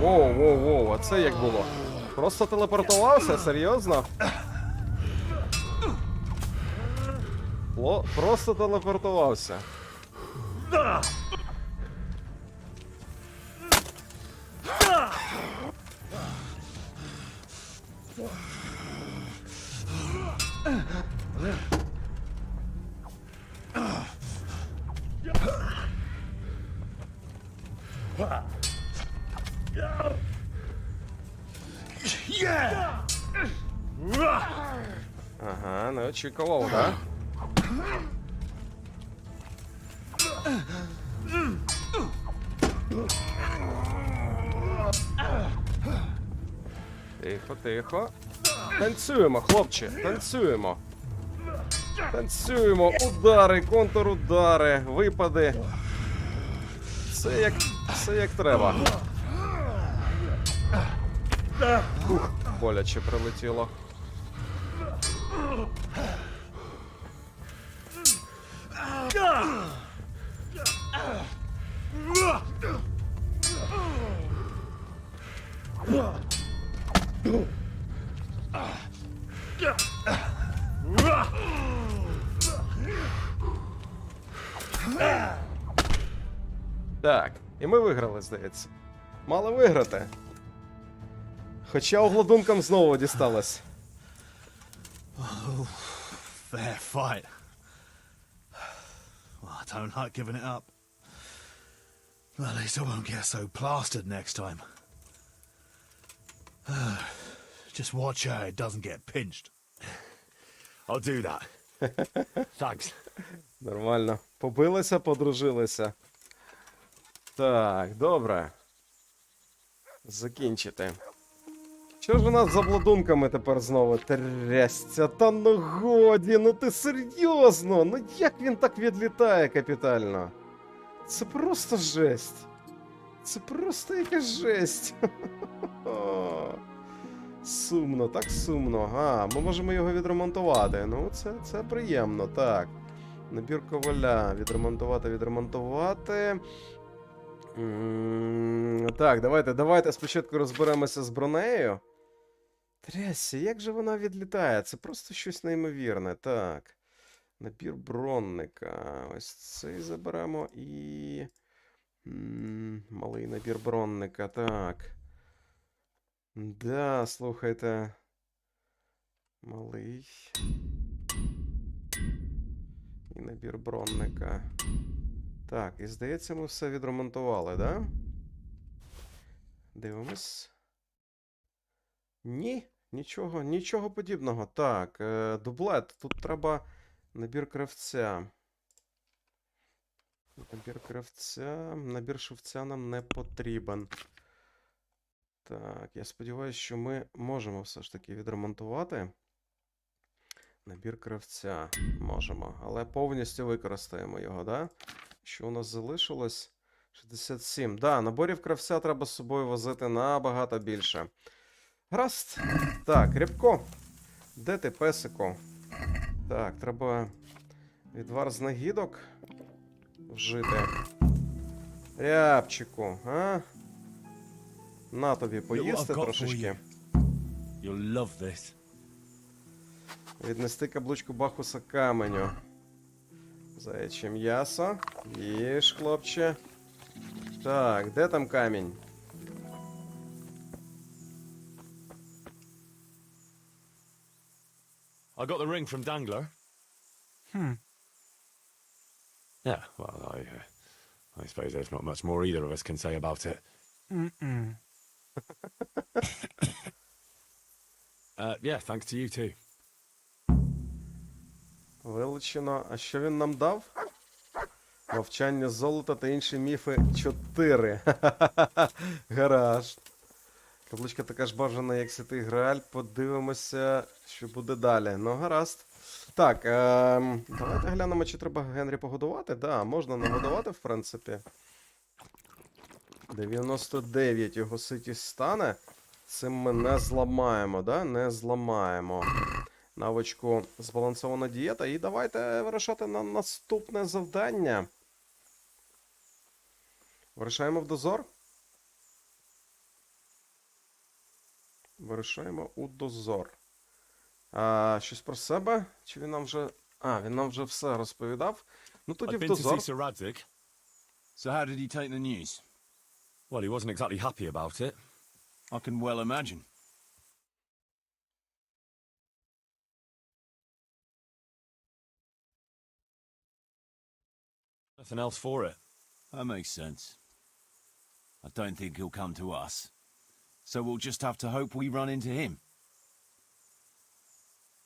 Воу, а це як було? Просто телепортувався? Серйозно? Просто телепортувався. Ага, не очікував, да? Тихо, тихо. Танцюємо, хлопче, танцюємо. Танцюємо, удари, контрудари, випади. Все як треба. Ух, боляче прилетіло. Так, і ми виграли, здається. Мали виграти. Хоча обладункам знову дісталось. Fair fight. Well, I don't like giving it up. Well, at least I won't get so plastered next time. Just watch out it doesn't get pinched. I'll do that. Thanks. Нормально. Побилися, подружилися. Так, добре. Закінчити. Що ж у нас з обладунками тепер знову трясця? Та ну годі, ну ти серйозно? Ну як він так відлітає капітально? Це просто жесть. Це просто якась жесть. Сумно, так сумно. А, ми можемо його відремонтувати. Ну, це приємно, так. Набір коваля. Відремонтувати. Так, давайте спочатку розберемося з бронею. Трясся, як же вона відлітає? Це просто щось неймовірне. Так. Набір бронника. Ось цей заберемо і... малий набір бронника, так. Да, слухайте. Малий. І набір бронника. Так, і здається, ми все відремонтували, да? Дивимось. Ні, нічого подібного. Так, дублет. Тут треба набір кравця. Набір шовця нам не потрібен. Так, я сподіваюся, що ми можемо все ж таки відремонтувати. Набір кравця можемо, але повністю використаємо його, да? Що у нас залишилось? 67. Да, наборів кравця треба з собою возити набагато більше. Гаразд. Так, Рябко. Де ти, песику? Так, треба відвар з нагідок вжити. Рябчику, а? На тобі поїсти трошечки. You'll love this. Віднести каблучку Бахуса каменю. Заяче м'ясо. Їж, хлопче. Так, де там камінь? I got the ring from Dangler. Yeah, well, I suppose there's not much more either of us can say about it. Yeah, thanks to you too. Вилучено. А що він нам дав? Мовчання золота та інші міфи 4. Гараж. Каблучка така ж бажана, як Святий Грааль. Подивимося, що буде далі. Ну, гаразд. Так, давайте глянемо, чи треба Генрі погодувати. Да, можна нагодувати, в принципі. 99 його ситість стане. Цим ми не зламаємо, да? Не зламаємо. Навичку збалансована дієта. І давайте вирішати на наступне завдання. Вирішаємо в дозор. Вирішаємо у дозор. Щось про себе? Чи він нам вже... він нам вже все розповідав. Ну тоді в дозор. So how did he take the news? Well, he wasn't exactly happy about it. I can well imagine. Nothing else for it. That makes sense. I don't think he'll come to us. So we'll just have to hope we run into him.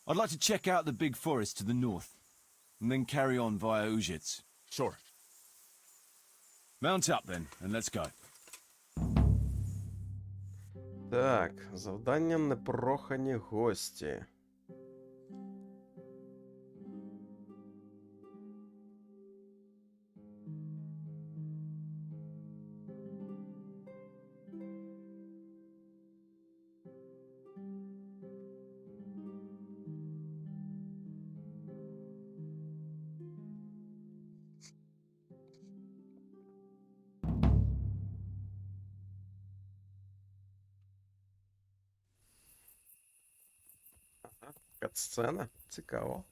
I'd like to check out the big forest to the north, and then carry on via Ujits. Sure. Mount up then, and let's go. Так, завдання непрохані гості. Катсцена? Цікаво.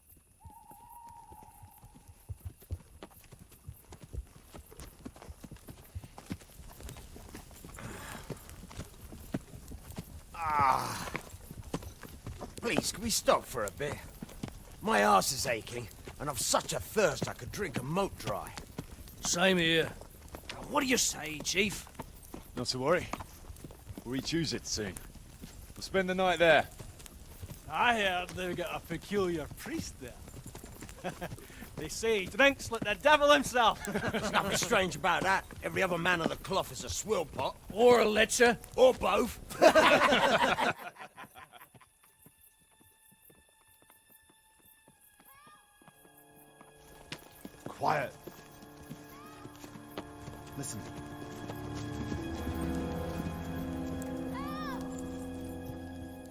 Please, can we stop for a bit? My arse is aching, and I've such a thirst I could drink a moat dry. Same here. What do you say, Chief? Not to worry. We'll re-choose it soon. We'll spend the night there. I heard they've got a peculiar priest there. They say he drinks like the devil himself. There's nothing strange about that. Every other man on the cloth is a swill pot. Or a lecher. Or both. Quiet. Listen.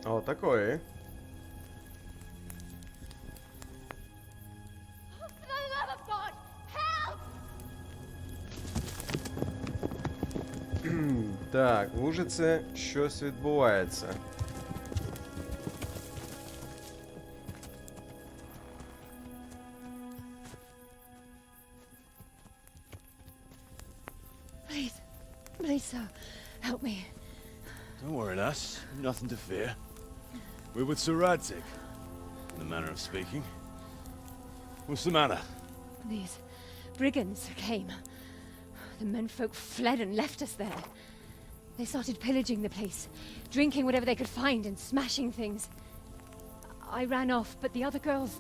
О, такої. Так, в Ужиці щось відбувається. Please, please, sir, help me. Don't worry, lass. Nothing to fear. We're with Sir Radzig, in the manner of speaking. What's the matter? These brigands came. The menfolk fled and left us there. They started pillaging the place, drinking whatever they could find and smashing things. I ran off, but the other girls,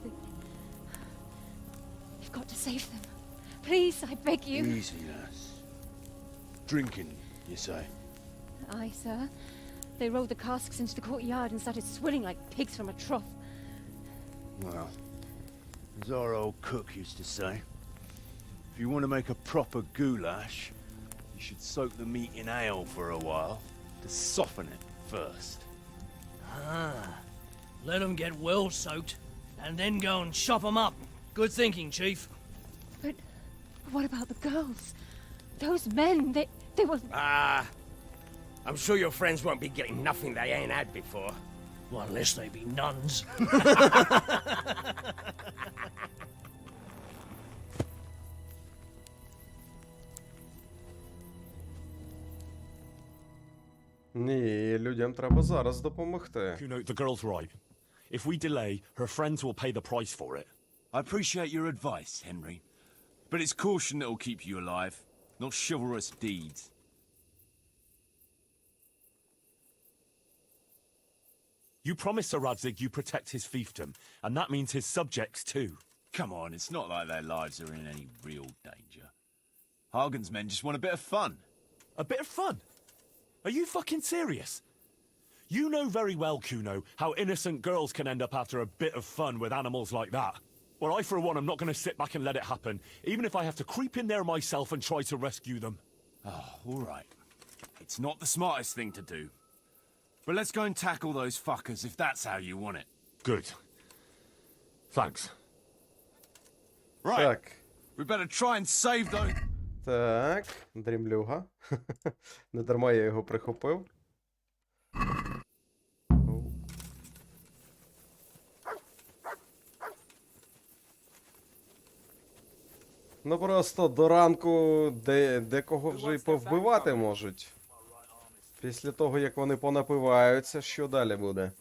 You've got to save them. Please, I beg you. Easy, lass. Drinking, you say? Aye, sir. They rolled the casks into the courtyard and started swilling like pigs from a trough. Well, as our old cook used to say, if you want to make a proper goulash, you should soak the meat in ale for a while to soften it first. Ah, let them get well soaked, and then go and chop them up. Good thinking, Chief. But what about the girls? Those men, they were... I'm sure your friends won't be getting nothing they ain't had before. Well, unless they be nuns. Ні, людям треба зараз допомогти. Kuno, the girl's right. If we delay, her friends will pay the price for it. I appreciate your advice, Henry. But it's caution that'll keep you alive, not chivalrous deeds. You promised Sir Radzig you protect his fiefdom, and that means his subjects too. Come on, it's not like their lives are in any real danger. Hagen's men just want a bit of fun. A bit of fun? Are you fucking serious? You know very well, Kuno, how innocent girls can end up after a bit of fun with animals like that. Well, I, for one, am not going to sit back and let it happen, even if I have to creep in there myself and try to rescue them. Oh, all right. It's not the smartest thing to do. But let's go and tackle those fuckers if that's how you want it. Good. Thanks. Right. Так. We better try and save those... Так, дрімлюга. Не дарма я його прихопив. Ну просто до ранку декого вже й повбивати можуть. Після того, як вони понапиваються, що далі буде?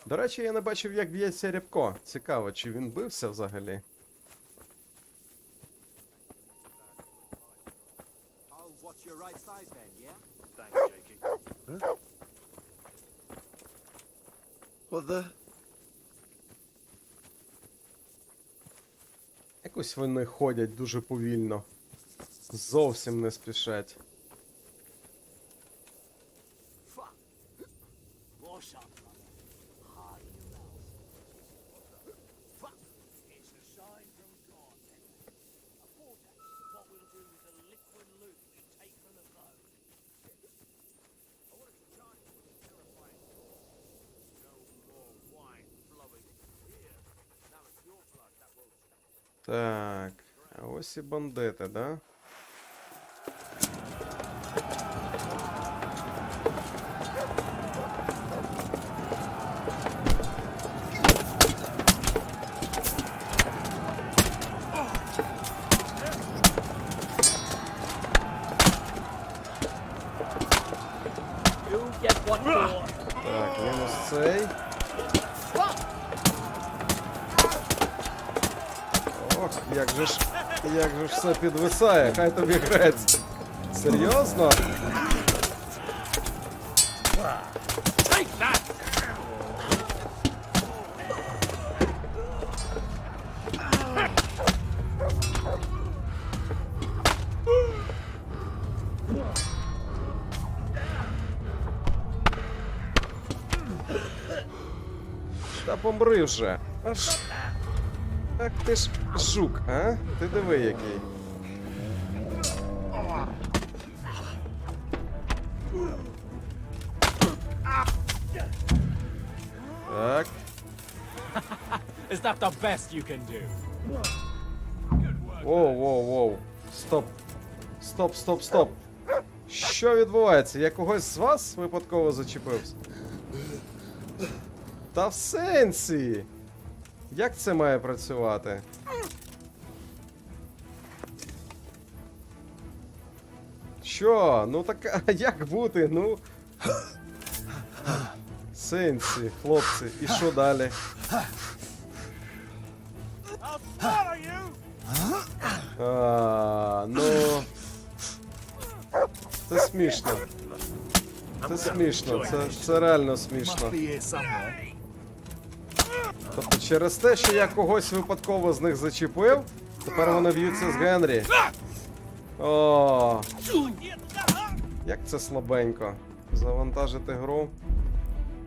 До речі, я не бачив, як б'ється Рябко. Цікаво, чи він бився взагалі? What the? Якось вони ходять дуже повільно. Зовсім не спішать. Так, а ось і бандити, да? Мінус цей. Ох, як же ж все підвисає, хай тобі грець. Серйозно? Take that! Та помри вже. Аж... Так ти ж жук, а? Ти диви який. Так. Is that the best you can do? Воу. Стоп. Що відбувається? Я когось з вас випадково зачепився? Та в сенсі! Як це має працювати? Що? Ну так, а як бути? Ну... Сенсі, хлопці, і що далі? Ну... Це смішно. Це реально смішно. Тобто через те, що я когось випадково з них зачепив, тепер вони б'ються з Генрі. О, як це слабенько. Завантажити гру.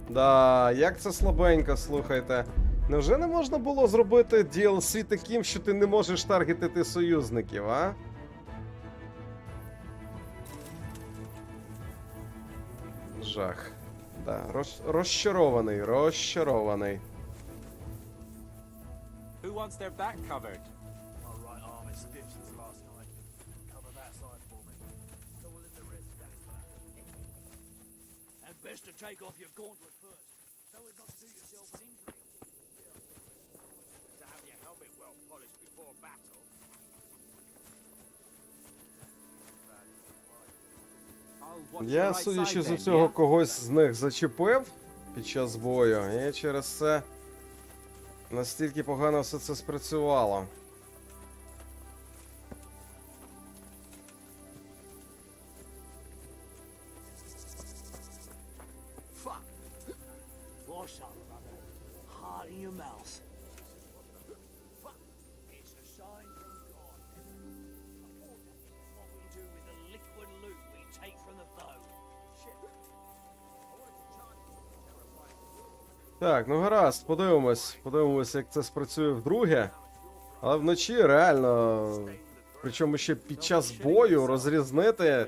Да, як це слабенько, слухайте. Невже не можна було зробити DLC таким, що ти не можеш таргетити союзників, а? Жах. Да, розчарований. Who wants their back covered? My right arm is stitched since last night. Cover that side for me. Fill in the rest down back. And best to take off your gauntlet first, so as not to do yourself an injury. To have your helmet well polished before battle. Я, судячи з усього, когось з них зачепив під час бою, і через це настільки погано все це спрацювало. Fuck. What's up, brother? Heart in your mouth. Fuck. It's a sign from God. What we do with the liquid loot we take from the boat. Shit. Так, ну гаразд, подивимось, як це спрацює вдруге. Але вночі реально, причому ще під час бою розрізнити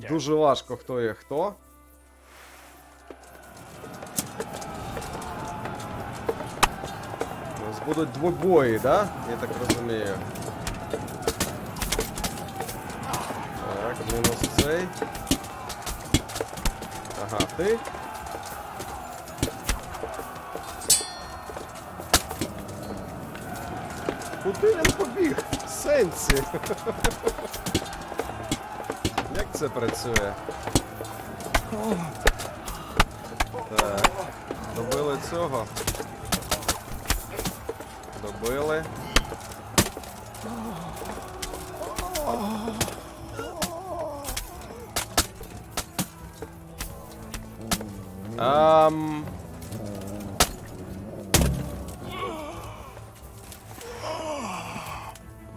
дуже важко, хто є хто. У нас будуть двобої, да? Я так розумію. Так, мінус цей. Ага, ти. Куди він побіг? В сенсі. Як це працює? Так, добили цього. Добили.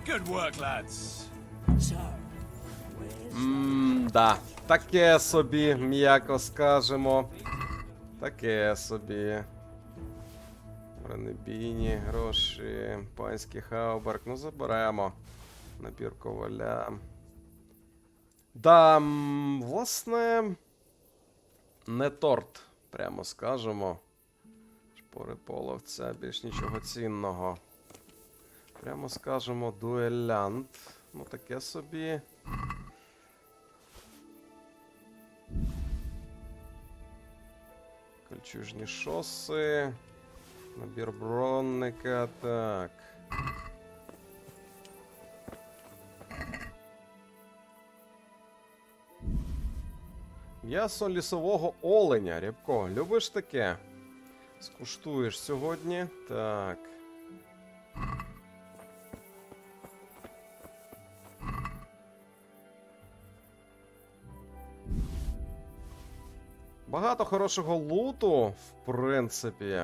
Good work, lads. Да. Таке собі, м'яко скажемо. Таке собі. Бронебійні, гроші, панський хауберг. Ну, заберемо. Набір коваля. Да, власне, не торт, прямо скажемо. Шпори половця, більш нічого цінного. Прямо скажемо, дуелянт. Ну, таке собі. Кольчужні шоси. Набір бронника, так. М'ясо лісового оленя. Рябко, любиш таке? Скуштуєш сьогодні. Так. Багато хорошого луту, в принципі.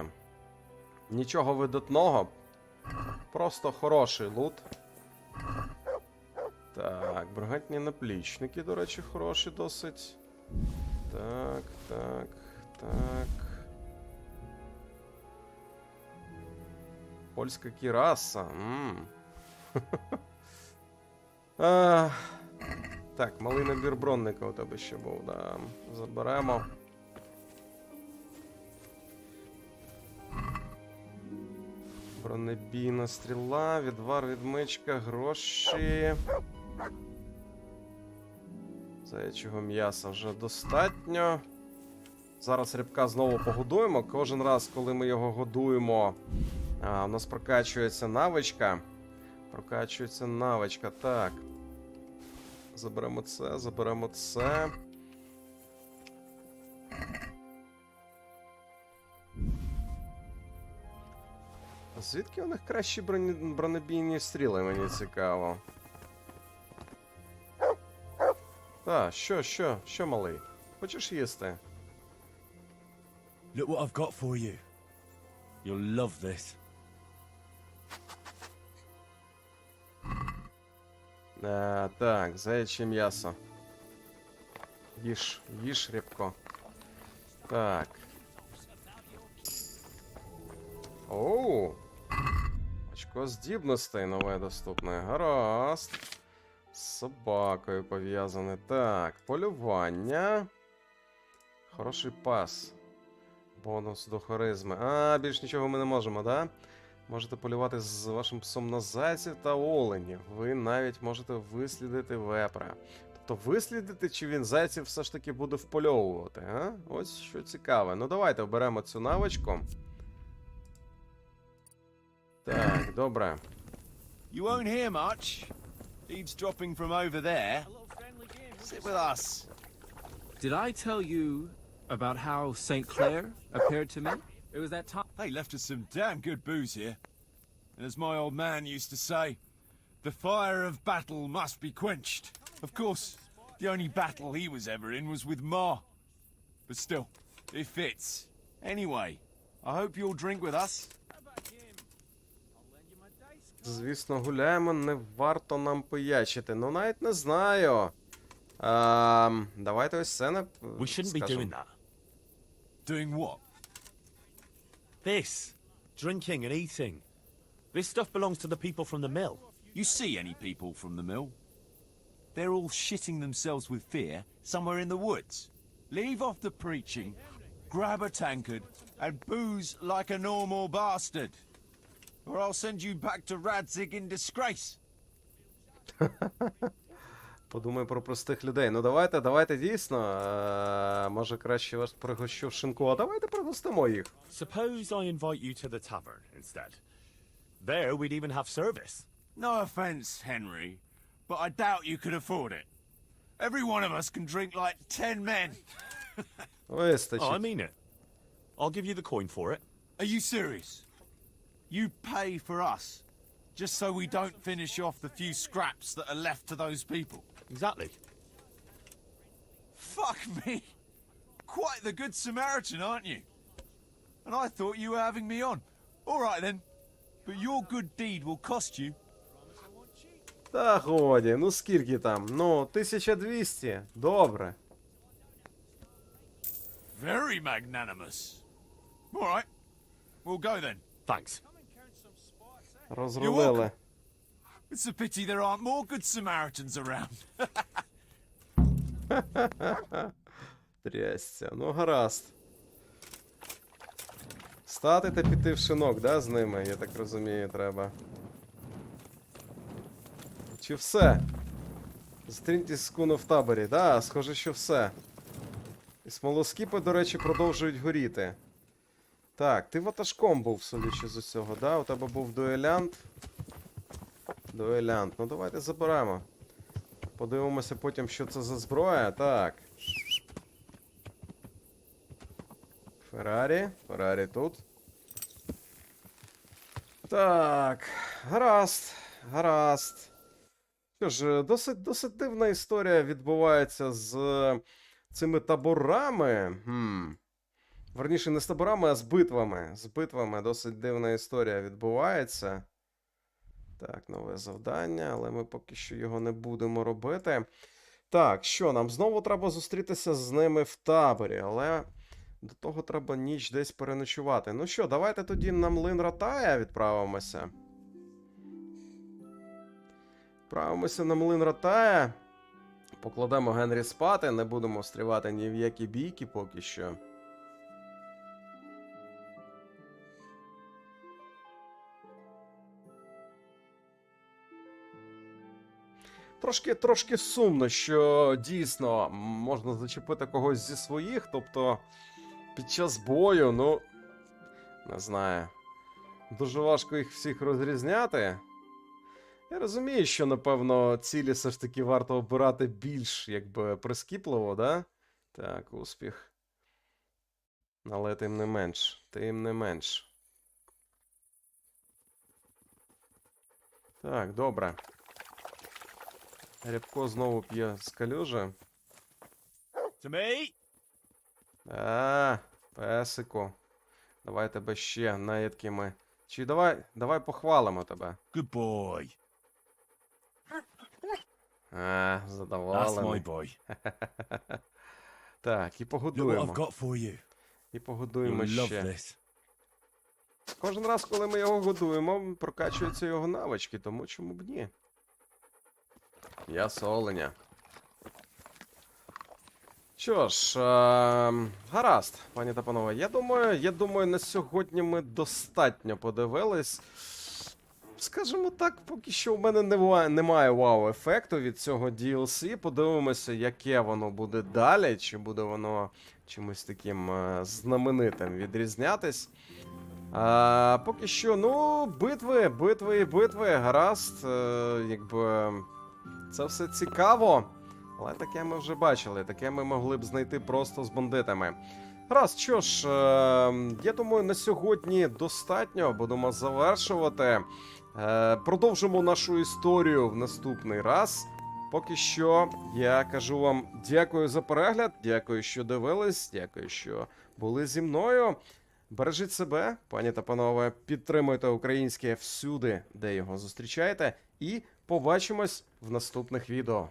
Нічого видатного. Просто хороший лут. Так, бригантні наплічники, до речі, хороші досить. Так, так, так. Польська кіраса. Так, малий набір бронника у тебе ще був, да. Заберемо. Бронебійна стріла, відвар, відмичка, гроші. Заячого м'яса вже достатньо. Зараз рябка знову погодуємо. Кожен раз, коли ми його годуємо, у нас прокачується навичка. Прокачується навичка, так. Заберемо це, заберемо це. Звідки у них кращі бронебійні стріли, мені цікаво. Так, що, малий? Хочеш їсти? Look what I've got for you. You'll love this. Так, заяче м'ясо. Їж, рябко. Так. Оу! Очко здібностей нове доступне. Гаразд. З собакою пов'язане. Так, полювання. Хороший пас. Бонус до харизми. Більш нічого ми не можемо, да? Можете полювати з вашим псом на зайців та оленів. Ви навіть можете вислідити вепра. Тобто вислідити, чи він зайців все ж таки буде впольовувати, а? Ось що цікаве. Ну давайте оберемо цю навичку. Так, добре. You won't hear much. Eavesdropping from over there. Sit with us. Did I tell you about how St. Clair appeared to me? It was that time. They left us some damn good booze here. And as my old man used to say, the fire of battle must be quenched. Of course, the only battle he was ever in was with Ma. But still, it fits. Anyway, I hope you'll drink with us. Звісно, гуляємо, не варто нам пиячити. Ну, навіть не знаю. Давайте ось це не... We shouldn't be doing that. Doing what? This. Drinking and eating. This stuff belongs to the people from the mill. You see any people from the mill? They're all shitting themselves with fear somewhere in the woods. Leave off the preaching, grab a tankard, and booze like a normal bastard. Or I'll send you back to Radzig in disgrace. Подумай про простих людей. Ну давайте дійсно. Може краще вас пригощу в шинку, а давайте пригостимо їх. Suppose I invite you to the tavern instead. There we'd even have service. No offense, Henry, but I doubt you could afford it. Every one of us can drink like 10 men. Вистачить. Oh, I mean it. I'll give you the coin for it. Are you serious? You pay for us, just so we don't finish off the few scraps that are left to those people. Exactly. Fuck me! Quite the good Samaritan, aren't you? And I thought you were having me on. All right then, but your good deed will cost you. Та годі, ну скільки там? Ну, 1200. Добре. Very magnanimous. All right, we'll go then. Thanks. Розрулили. It's a pity there aren't more good Samaritans around. Трясся. Ну, гаразд. Стати та піти в шинок, да, з ними, я так розумію, треба. Чи все? Зустріньтесь з Куно в таборі. Да, схоже, що все. І смолоскипи, до речі, продовжують горіти. Так, ти ватажком був, судячи з усього, да? У тебе був дуелянт. Дуелянт. Ну давайте заберемо. Подивимося потім, що це за зброя. Так. Феррарі тут. Так, гаразд. Що ж, досить дивна історія відбувається з цими таборами. Верніше, не з таборами, а з битвами. З битвами досить дивна історія відбувається. Так, нове завдання, але ми поки що його не будемо робити. Так, що, нам знову треба зустрітися з ними в таборі, але до того треба ніч десь переночувати. Ну що, давайте тоді на млин Ратая відправимося. Відправимося на млин Ратая. Покладемо Генрі спати, не будемо встрівати ні в які бійки поки що. Трошки сумно, що дійсно можна зачепити когось зі своїх, тобто під час бою, ну, не знаю, дуже важко їх всіх розрізняти. Я розумію, що, напевно, цілі все ж таки варто обирати більш, якби, прискіпливо, да? Так, успіх. Але тим не менш. Так, добре. Рябко знову п'є з калюжі. Песику. Давай тебе ще наїдками. Чи давай похвалимо тебе. Good boy. Задоволений. That's my boy. Так, і Look what погодуємо. I've got for you. І погодуємо You'll love ще. this. Кожен раз, коли ми його годуємо, прокачуються його навички, тому чому б ні? М'ясо оленя. Що ж, гаразд, пані та панове. Я думаю, на сьогодні ми достатньо подивились. Скажімо так, поки що в мене немає вау-ефекту від цього DLC. Подивимося, яке воно буде далі, чи буде воно чимось таким знаменитим відрізнятись. Поки що, ну, битви, гаразд, якби... Це все цікаво, але таке ми вже бачили, таке ми могли б знайти просто з бандитами. Раз, що ж, я думаю, на сьогодні достатньо, будемо завершувати. Продовжимо нашу історію в наступний раз. Поки що, я кажу вам дякую за перегляд, дякую, що дивились, дякую, що були зі мною. Бережіть себе, пані та панове, підтримуйте українське всюди, де його зустрічаєте, і побачимось в наступних відео.